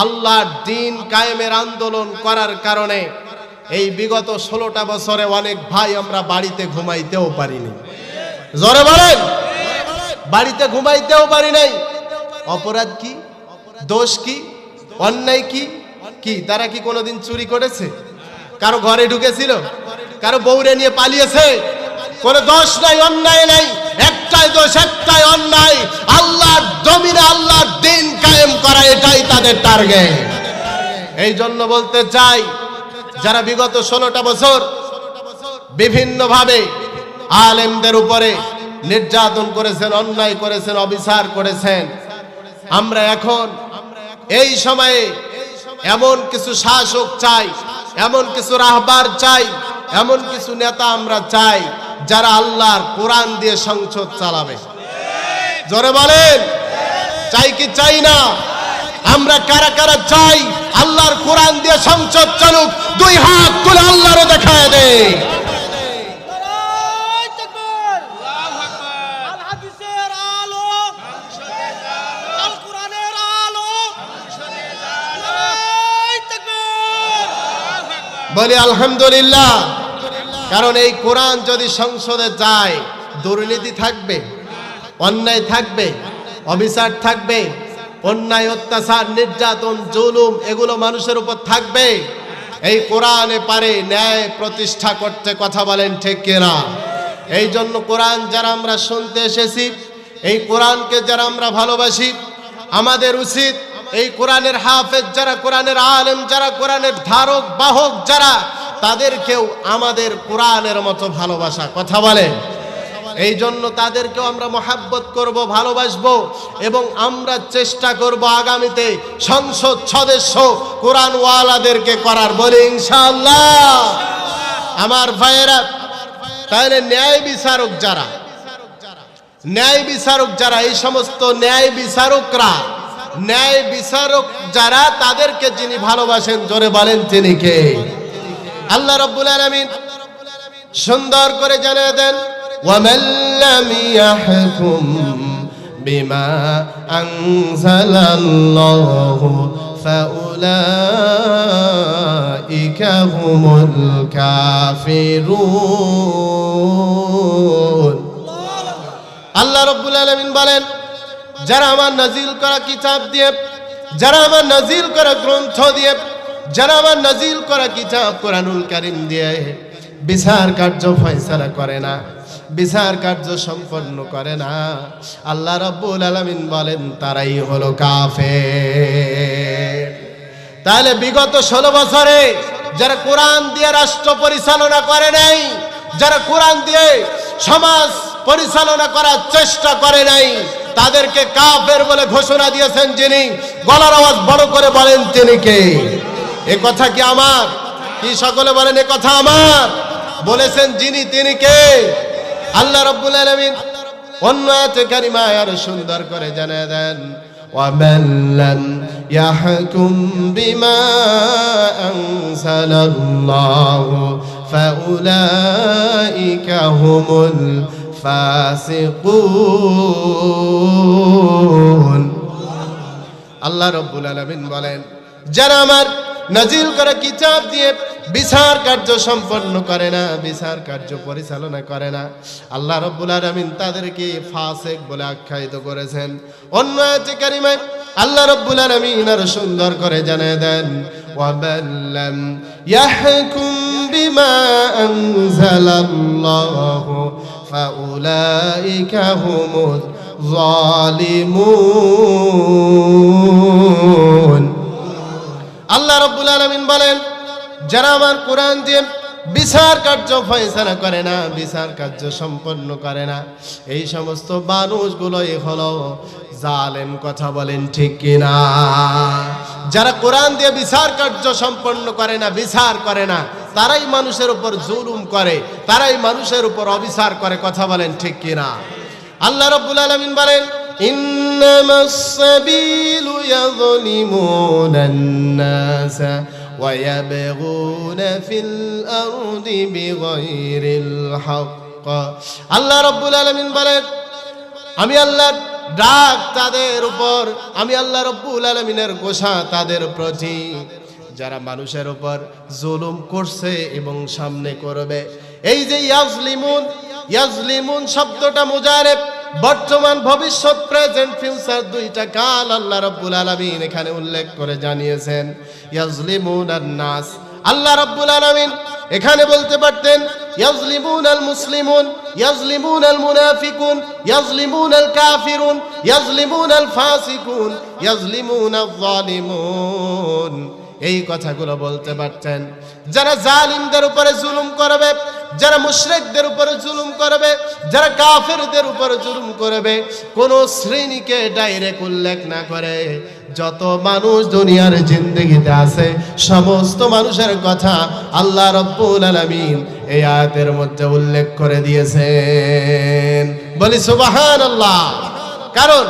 আল্লাহর দ্বীন কায়েমের আন্দোলন করার কারণে এই বিগত 16টা বছরে অনেক ভাই আমরা বাড়িতে ঘুমাইতেও পারিনি। জোরে বলেন, বাড়িতে ঘুমাইতেও পারি নাই। অপরাধ কি? দোষ কি? অন্যায় কি? কি তারা কি কোনোদিন চুরি করেছে? কারো ঘরে ঢুকেছিল? কারো বউরে নিয়ে পালিয়েছে? কোনো দোষ নাই, অন্যায় নাই, একটাই দোষ, একটাই অন্যায়, আল্লাহর জমিনে আল্লাহর দ্বীন কায়েম করা, এটাই তাদের টার্গেট। এই জন্য বলতে চাই, যারা বিগত 16টা বছর বিভিন্নভাবে আলেমদের উপরে নির্যাতন করেছেন, অন্যায় করেছেন, অবিচার করেছেন, আমরা এখন এই সময়ে এমন কিছু শাসক চাই, এমন কিছু রাহবার চাই, এমন কিছু নেতা আমরা চাই যারা আল্লাহর কোরআন দিয়ে সংসদ চালাবে। জোরে বলেন, চাই কি চাই না? আমরা কারা কারা চাই আল্লাহর কোরআন দিয়ে সংসদ চলুক? 2 হাত তুলে আল্লাহরে দেখায় দেয়। বলি আলহামদুলিল্লাহ। কারণ এই কোরআন যদি সংসদে যায়, দুর্নীতি থাকবে, অন্যায় থাকবে, অবিচার থাকবে, অন্যায়, অত্যাচার, নির্যাতন, জুলুম, এগুলো মানুষের উপর থাকবে। এই কোরআনে পারে ন্যায় প্রতিষ্ঠা করতে, কথা বলেন ঠিক কিনা? এই জন্য কোরআন যারা আমরা শুনতে এসেছি, এই কোরআনকে যারা আমরা ভালোবাসি, আমাদের উচিত এই কোরআনের হাফেজ যারা, কোরআনের আলেম যারা, কোরআনের ধারক বাহক যারা, তাদেরকেও আমাদের কোরআনের মতো ভালোবাসা, কথা বলেন। এই জন্য তাদেরকেও আমরা মহাব্বত করব, ভালোবাসবো, এবং আমরা চেষ্টা করব আগামীতে সংসদ সদস্য কোরআনওয়ালাদেরকে করার, বলি ইনশাআল্লাহ। আমার ভাইয়েরা, তাহলে ন্যায় বিচারক যারা, ন্যায় বিচারক যারা, এই সমস্ত ন্যায় বিচারকরা, ন্যায় বিচারক যারা, তাদেরকে যিনি ভালোবাসেন, জোরে বলেন তিনি কে? আল্লাহ রাব্বুল আলামিন সুন্দর করে জানিয়ে দেন, ومن لم يحكم بما أنزل الله فأولئك هم الكافرون আল্লাহ রাব্বুল আলামিন বলেন, যারা আমার নাজিল করা কিতাব দিয়ে, যারা আমার নাজিল করা গ্রন্থ দিয়ে, যারা আমার নাজিল করা কিতাব কোরআনুল কারীম দিয়ে বিচার কার্য ফয়সালা করে না, বিচার কার্য সম্পন্ন করে না, আল্লাহ রাব্বুল আলামিন বলেন তারাই হলো কাফের। তাহলে বিগত 16 বছরে যারা কোরআন দিয়ে রাষ্ট্র পরিচালনা করে নাই, যারা কোরআন দিয়ে সমাজ পরিচালনা করার চেষ্টা করে নাই, তাদেরকে কাফের বলে ঘোষণা দিয়েছেন যিনি, গলার আওয়াজ বড় করে বলেন তিনি কে? এ কথা কি আমার? কি সকলে বলেন এ কথা আমার? বলেছেন যিনি, তিনি কে? আল্লাহ রাব্বুল আলামিন অন্য আয়াতে কারিমায় আরো সুন্দর করে জানিয়ে দেন, وَمَن لَّمْ يَحْكُم بِمَا أَنزَلَ اللَّهُ فَأُولَئِكَ هُمُ الْفَاسِقُونَ। আল্লাহ রাব্বুল আলামিন বলেন, যারা আমার নাজিল করা কিতাব দিয়ে বিচার কার্য সম্পন্ন করে না, বিচার কার্য পরিচালনা করে না, আল্লাহ রাব্বুল আলামিন তাদেরকে ফাসিক বলে আখ্যায়িত করেছেন। অন্য আয়াতে কারিমায় আল্লাহ রাব্বুল আলামিন আরো সুন্দর করে জানিয়ে দেন, ওয়ামান লাম ইয়াহকুম বিমা আনজালাল্লাহু ফাউলাইকা হুমুজ জালিমুন। আল্লাহ রাব্বুল আলামিন বলেন, যারা আমার কোরআন দিয়ে বিচার কার্য ফয়সালা করে না, বিচার কার্য সম্পন্ন করে না, এই সমস্ত মানুষগুলোই হলো জালেম। কথা বলেন ঠিক কিনা? যারা কোরআন দিয়ে বিচার কার্য সম্পন্ন করে না, বিচার করে না, তারাই মানুষের উপর জুলুম করে, তারাই মানুষের উপর অবিচার করে। কথা বলেন ঠিক কিনা? আল্লাহ রাব্বুল আলামিন বলেন, ইন্নামাস সাবিলু ইয়াযলিমুনান নাস ওয়া ইয়াবগুনা ফিল আরদি বিগাইরিল হক। আল্লাহ রাব্বুল আলামিন বলেন, আমি আল্লাহর ডাক তাদের উপর, আমি আল্লাহ রাব্বুল আলামিনের ঘোষণা তাদের প্রতি, যারা মানুষের উপর জুলুম করছে এবং সামনে করবে। এই যে ইয়াজলিমুন, ইয়াজলিমুন শব্দটা মুজারেব, বর্তমান, ভবিষ্যৎ, প্রেজেন্ট, ফিউচার দুইটা কাল আল্লাহ রাব্বুল আলামিন এখানে উল্লেখ করে জানিয়েছেন। ইয়াজলিমুনান নাস, আল্লাহ রাব্বুল আলামিন এখানে বলতে পারতেন ইয়াজলিমুনাল মুসলিমুন, ইয়াজলিমুনাল মুনাফিকুন, ইয়াজলিমুনাল কাফিরুন, ইয়াজলিমুনাল ফাসিকুন, ইয়াজলিমুনাল যালিমুন। এই কথাগুলো বলতে পারতেন। যারা জালিমদের উপরে জুলুম করবে, যারা মুশরিকদের উপরে জুলুম করবে, যারা কাফেরদের উপরে জুলুম করবে, কোন শ্রেণীকে ডাইরেক্ট উল্লেখ না করে যত মানুষ দুনিয়ার জিন্দেগিতে আছে সমস্ত মানুষের কথা আল্লাহ রাব্বুল আলামিন এই আয়াতের মধ্যে উল্লেখ করে দিয়েছেন। বলি সুবহানাল্লাহ। কারণ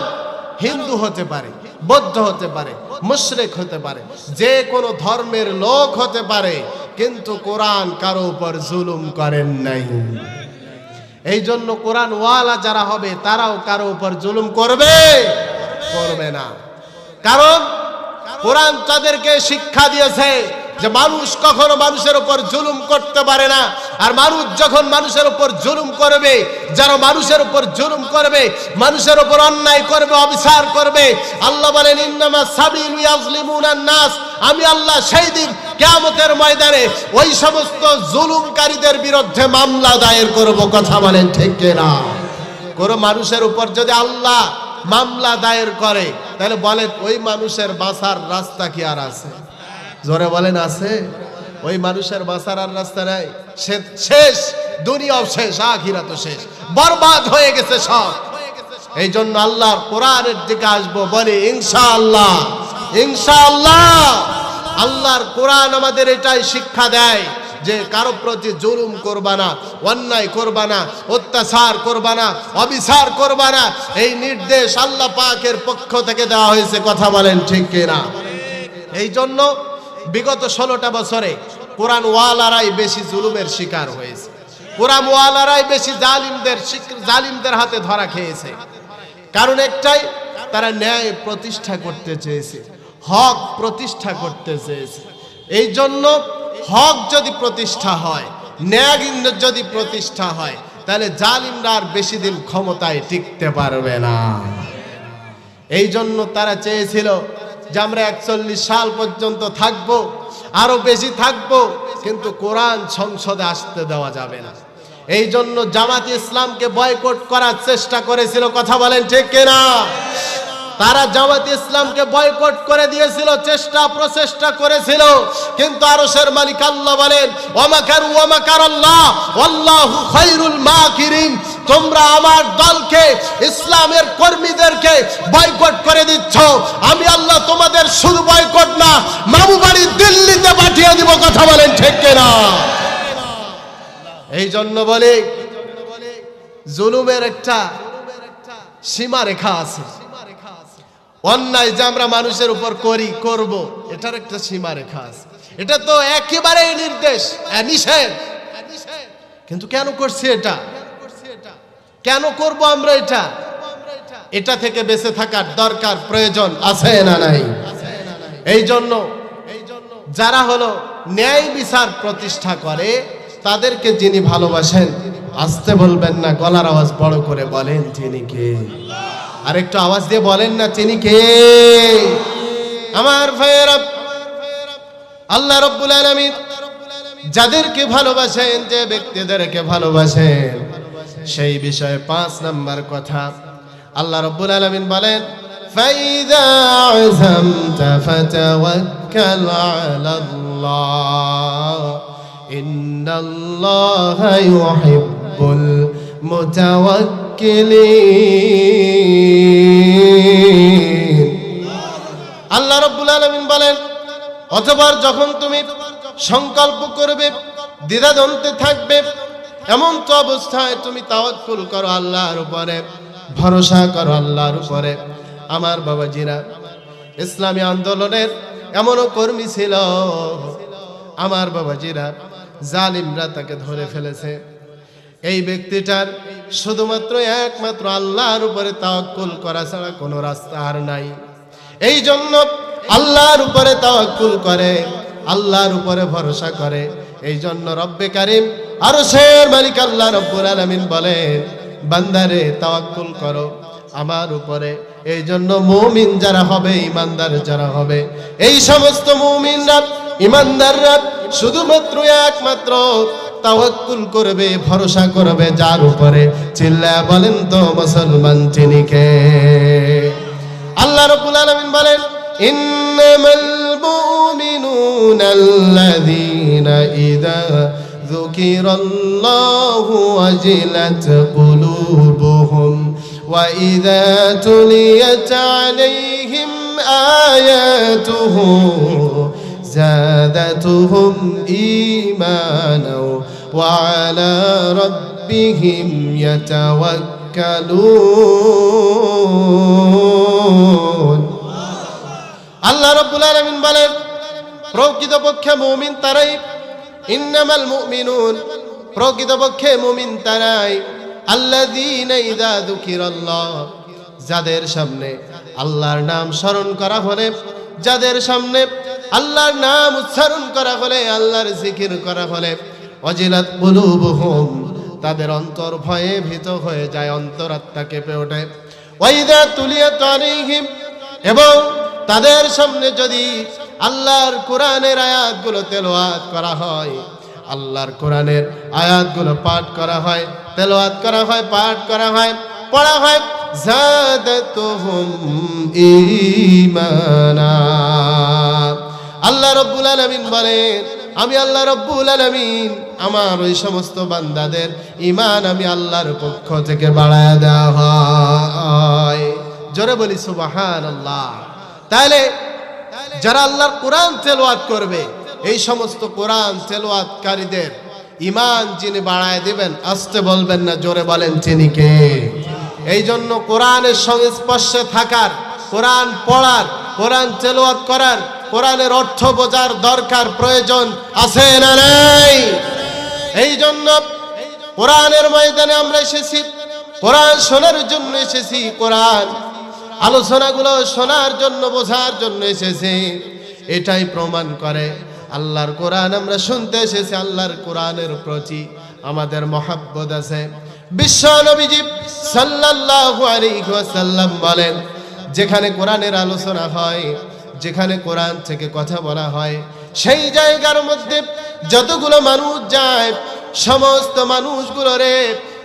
হিন্দু হতে পারে, বৌদ্ধ হতে পারে, মুশরিক হতে পারে, যে কোনো ধর্মের লোক হতে পারে, কিন্তু কোরআন কারো উপর জুলুম করেন নাই। এই জন্য কোরআন ওয়ালা যারা হবে তারাও কারো উপর জুলুম করবে না। কারণ কোরআন তাদেরকে শিক্ষা দিয়েছে যে মানুষ কখনো মানুষের উপর জুলুম করতে পারে না। আর মানুষ যখন মানুষের উপর জুলুম করবে, যারা মানুষের উপর জুলুম করবে, মানুষের উপর অন্যায় করবে, অবিচার করবে, আল্লাহ বলেন ইন্নামাস সাবিলু ইয়াজলিমুনান নাস, আমি আল্লাহ সেই দিন কিয়ামতের ময়দানে ওই সমস্ত জুলুমকারীদের বিরুদ্ধে মামলা দায়ের করব। কথা বলেন ঠিক কিনা? কোন মানুষের উপর যদি আল্লাহ মামলা দায়ের করে, তাহলে বলেন ওই মানুষের বাঁচার রাস্তা কি আর আছে? জোরে বলেন আছে? ওই মানুষের বাঁচার আর রাস্তা নাই। শেষ, দুনিয়াও শেষ, আখিরাতও শেষ, বরবাদ হয়ে গেছে সব। এই জন্য আল্লাহর কোরআনের দিকে আসবো, বলি ইনশাআল্লাহ। ইনশাআল্লাহ আল্লাহর কোরআন আমাদের এটাই শিক্ষা দেয় যে কারো প্রতি জুলুম করবা না, অন্যায় করবা না, অত্যাচার করবা না, অবিচার করবা না। এই নির্দেশ আল্লাহ পাকের পক্ষ থেকে দেওয়া হয়েছে। কথা বলেন ঠিক কিনা? এই জন্য বিগত 16টা বছরে কোরআন ওয়ালারাই বেশি জুলুমের শিকার হয়েছে। কোরআনওয়ালারাই বেশি জালিমদের হাতে ধরা খেয়েছে। কারণ একটাই, তারা ন্যায় প্রতিষ্ঠা করতে চেয়েছে, হক প্রতিষ্ঠা করতে চেয়েছে। এই জন্য হক যদি প্রতিষ্ঠা হয়, ন্যায় যদি প্রতিষ্ঠা হয়, তাহলে জালিমরা আর বেশি দিন ক্ষমতায় টিকতে পারবে না। এই জন্য তারা চেয়েছিল যে আমরা 41 সাল পর্যন্ত থাকবো, আরো বেশি থাকবো, কিন্তু কোরআন সংসদে আসতে দেওয়া যাবে না। এই জন্য জামাত ইসলামকে বয়কট করার চেষ্টা করেছিল। কথা বলেন ঠিক কিনা? তারা জামাত ইসলামকে বয়কট করে দিয়েছিল, প্রচেষ্টা করেছিল, কিন্তু আরশের মালিক আল্লাহ বলেন, ওয়ামাকারু ওয়ামাকারাল্লাহ ওয়াল্লাহু খায়রুল মাকিরিন। তোমরা আমার দলকে, ইসলামের কর্মীদেরকে বয়কট করে দিচ্ছ, আমি আল্লাহ তোমাদের শুধু বয়কট না, মামু বাড়ি দিল্লিতে পাঠিয়ে দিব। কথা বলেন ঠিক কিনা? এই জন্য বলে, জুলুমের একটা সীমা রেখা আছে। অন্যায় যে আমরা মানুষের উপর করব, এটার একটা সীমা রেখা আছে। এটা তো একেবারেই নির্দেশ, নিষেধ। কিন্তু কেন করছি এটা? কেন করব আমরা এটা? এটা থেকে বেঁচে থাকার দরকার, প্রয়োজন আছে না নাই? এই জন্য যারা হলো ন্যায় বিচার প্রতিষ্ঠা করে, তাদেরকে যিনি ভালোবাসেন, আসতে বলবেন না, গলার আওয়াজ বড় করে বলেন তিনি কে। আর একটু আওয়াজ দিয়ে বলেন না, তিনি কে? আমার ভাইয়েরা, আল্লাহ রাব্বুল আলামিন যাদেরকে ভালোবাসেন, যে ব্যক্তিদেরকে ভালোবাসেন, সেই বিষয়ে 5 নাম্বার কথা আল্লাহ রাব্বুল আলামিন বলেন, ফাইযা আযামতা ফাতাওয়াক্কাল আলাল্লাহ ইন্নাল্লাহা ইউহিব্বুল মুতাওয়াক্কিলিন। আল্লাহ রাব্বুল আলামিন বলেন, অতঃপর যখন তুমি সংকল্প করবে, দ্বিধাদ্বন্দ্বে থাকবে, এমন তো অবস্থায় তুমি তাওয়াক্কুল করো আল্লাহর উপরে, ভরসা করো আল্লাহর উপরে। আমার বাবাজিরা, ইসলামী আন্দোলনের এমনও কর্মী ছিল, আমার বাবাজিরা, জালিমরা তাকে ধরে ফেলেছে। এই ব্যক্তিটার শুধুমাত্র একমাত্র আল্লাহর উপরে তাওয়াক্কুল করা ছাড়া কোনো রাস্তা আর নাই। এই জন্য আল্লাহর উপরে তাওয়াক্কুল করে, আল্লাহর উপরে ভরসা করে। এই জন্য রব্বে কারীম, আরশের মালিক আল্লাহ রাব্বুল আলামিন বলেন, বান্দারে তাওয়াক্কুল করো আমার উপরে। এই জন্য মুমিন যারা হবে, ইমানদার যারা হবে, এই সমস্ত মুমিনরা, ইমানদাররা শুধুমাত্র একমাত্র তাওয়াক্কুল করবে, ভরসা করবে যার উপরে। চিল্লায়া বলেন তো মুসলমান তিনি কে? আল্লাহ রাব্বুল আলামিন বলেন, ইন্নামাল মুমিনুনা আল্লাযীনা ইযা যুকিরাল্লাহু ওয়াজিলাত কুলুবুহুম ওয়া ইযা তুলিয়াত আলাইহিম আয়াতুহু زادتهم إيمانا وعلى ربهم يتوكلون। আল্লাহ রাব্বুল আলামিন বলেন, প্রকৃতপক্ষে মুমিন তারাই, ইন্নামাল মুমিনুন, প্রকৃতপক্ষে মুমিন তারাই, আল্লাযীনা ইযা যুকিরাল্লাহ, যাদের সামনে আল্লাহর নাম স্মরণ করা হলে, যাদের সামনে আল্লাহর নাম উচ্চারণ করা হলে, আল্লাহর জিকির করা হলে, ওয়াজিলাত কুলুবুহুম, তাদের অন্তর ভয়ে ভীত হয়ে যায়, অন্তরাত্মা কেঁপে ওঠে। ওয়াইদা তুলিয়াত আলাইহিম, এবং তাদের সামনে যদি আল্লাহর কোরআনের আয়াতগুলো তেলাওয়াত করা হয়, আল্লাহর কোরআনের আয়াতগুলো পাঠ করা হয়, তেলাওয়াত করা হয়, পাঠ করা হয়, পড়া হয়, যাদাতুহুম ঈমানা। আল্লাহ রাব্বুল আলামিন বলেন, আমি আল্লাহ রাব্বুল আলামিন আমার ওই সমস্ত বান্দাদের ঈমান আমি আল্লাহর পক্ষ থেকে বাড়ায়া দেওয়া হয়। জোরে বলি সুবহানাল্লাহ। তাহলে যারা আল্লাহর কোরআন তেলাওয়াত করবে, এই সমস্ত কোরআন তেলাওয়াতকারীদের ঈমান যিনি বাড়ায় দিবেন, আসতে বলবেন না, জোরে বলেন তিনি কে? এই জন্য কোরআনের সংস্পর্শে থাকার, কোরআন পড়ার, কোরআন তেলাওয়াত করার, কোরআনের অর্থ বোঝার দরকার, প্রয়োজন আছে না নাই? এই জন্য কোরআনের ময়দানে আমরা এসেছি, কোরআন শোনার জন্য এসেছি, কোরআন আলোচনাগুলো শোনার জন্য, বোঝার জন্য এসেছি। এটাই প্রমাণ করে আল্লাহর কোরআন আমরা শুনতে এসেছি, আল্লাহর কোরআনের প্রতি আমাদের মহাব্বত আছে। বিশ্ব নবীজি সাল্লাল্লাহু আলাইহি ওয়াসাল্লাম বলেন, যেখানে কোরআনের আলোচনা হয়, যেখানে কোরআন থেকে কথা বলা হয়, সেই জায়গার মধ্যে যতগুলো মানুষ যায়, সমস্ত মানুষগুলোরে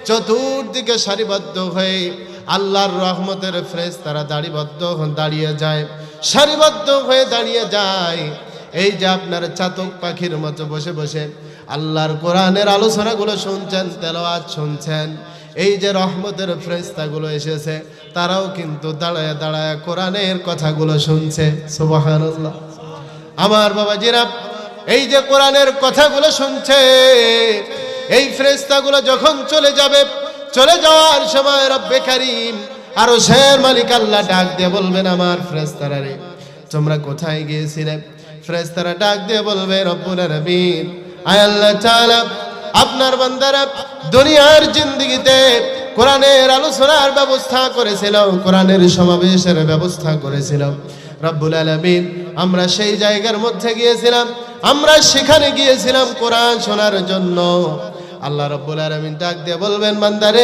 চতুর্দিকে সারিবদ্ধ হয়ে আল্লাহর রহমতের ফেরেশতারা দাঁড়িয়ে যায়, সারিবদ্ধ হয়ে দাঁড়িয়ে যায়। এই যে আপনার চাতক পাখির মতো বসে বসে আল্লাহর কোরআনের আলোচনাগুলো শুনছেন, তেলাওয়াত শুনছেন, এই যে রহমতের ফেরেশতাগুলো এসেছে, তারাও কিন্তু দাঁড়ায় দাঁড়ায় কোরআনের কথাগুলো শুনছে। সুবহানাল্লাহ। আমার বাবাজিরা, এই যে কোরআনের কথাগুলো শুনছে, এই ফেরেশতাগুলো যখন চলে যাবে, চলে যাওয়ার সময় রব্বে কারীম আরশের মালিক আল্লাহ ডাক দিয়ে বলবেন, আমার ফেরেশতারা রে, তোমরা কোথায় গিয়েছিলে? ফেরেশতারা ডাক দিয়ে বলবে, রব্বুল আলামিন, আয় আল্লাহ তাআলা, আপনার বান্দারা দুনিয়ার জিন্দেগিতে কোরআনের আলোচনার ব্যবস্থা করেছিল, কোরআনের সমাবেশের ব্যবস্থা করেছিল। রব্বুল আলামিন, আমরা সেই জায়গার মধ্যে গিয়েছিলাম, আমরা সেখানে গিয়েছিলাম কোরআন শোনার জন্য। আল্লাহ রব্বুল আলামিন ডাক দিয়ে বলবেন, বান্দারে,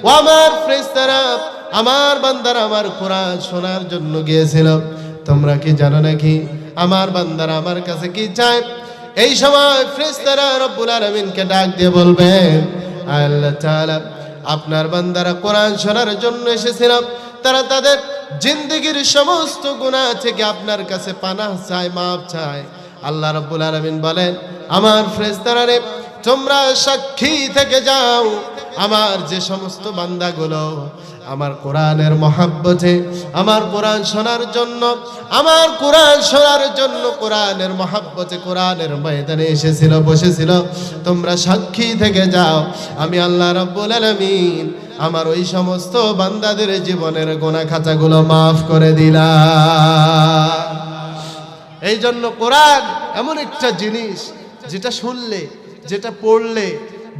ও আমার ফেরেশতারা, আমার বান্দারা আমার কোরআন শোনার জন্য গিয়েছিল। তোমরা কি জানো নাকি আমার বান্দারা আমার কাছে কি চায়? এই সময় ফেরেশতারা রব্বুল আলামিনকে ডাক দিয়ে বলবেন, আল্লাহ তাআলা, আপনার বান্দারা কোরআন শোনার জন্য এসেছিল, তারা তাদের জিন্দেগীর সমস্ত গুনাহ থেকে আপনার কাছে পানাহ চায়, মাফ চায়। আল্লাহ রাব্বুল আলামিন বলেন, আমার ফেরেশতারা রে, তোমরা সাক্ষী থেকে যাও, আমার যে সমস্ত বান্দাগুলো আমার কোরআনের মহাব্বতে, আমার কোরআন শোনার জন্য, আমার কোরআন শোনার জন্য কোরআনের মহাব্বতে কোরআনের ময়দানে এসেছিল, বসেছিল, তোমরা সাক্ষী থেকে যাও, আমি আল্লাহ রাব্বুল আলামিন আমার ওই সমস্ত বান্দাদের জীবনের গুনাহ খাতাগুলো মাফ করে দিলাম। এই জন্য কোরআন এমন একটা জিনিস, যেটা শুনলে, যেটা পড়লে,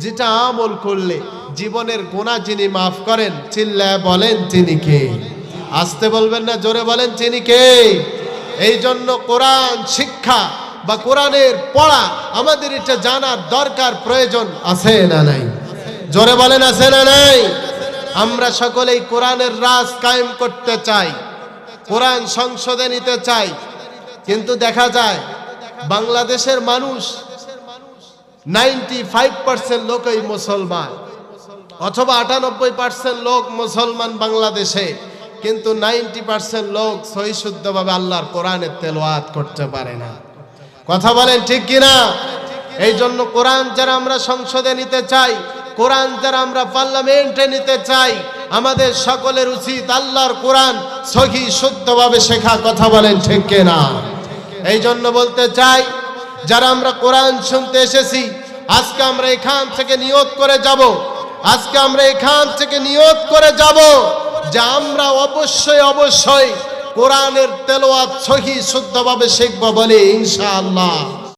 যেটা আমল করলে জীবনের গুনাহ যিনি মাফ করেন, চিল্লায় বলেন তিনি কে? আসতে বলবেন না, জোরে বলেন তিনি কে? এই জন্য কোরআন শিক্ষা বা কোরআনের পড়া আমাদের এটা জানার দরকার, প্রয়োজন আছে না নাই? জোরে বলেন আছে না নাই? আমরা সকলেই কোরআনের রাজ কায়েম করতে চাই, কোরআন সংসদে নিতে চাই, কিন্তু দেখা যায় বাংলাদেশের মানুষ 95% লোকই মুসলমান, অথবা 98% লোক মুসলমান বাংলাদেশে, কিন্তু 90% লোক সহিশুদ্ধভাবে আল্লাহর কোরআনের তেলাওয়াত করতে পারে না। কথা বলেন ঠিক কিনা? এই জন্য কোরআন যারা আমরা সংসদে নিতে চাই, কোরআন যারা আমরা পার্লামেন্টে নিতে চাই, আমাদের সকলের উচিত আল্লাহর কোরআন সহি শুদ্ধভাবে শেখা। কথা বলেন ঠিক কিনা? এই জন্য বলতে চাই, যারা আমরা কোরআন শুনতে এসেছি, আজকে আমরা এখান থেকে নিয়ত করে যাব, আজকে আমরা এখান থেকে নিয়ত করে যাব যে আমরা অবশ্যই অবশ্যই কোরআনের তেলাওয়াত সহি শুদ্ধভাবে শিখব বলে ইনশাআল্লাহ।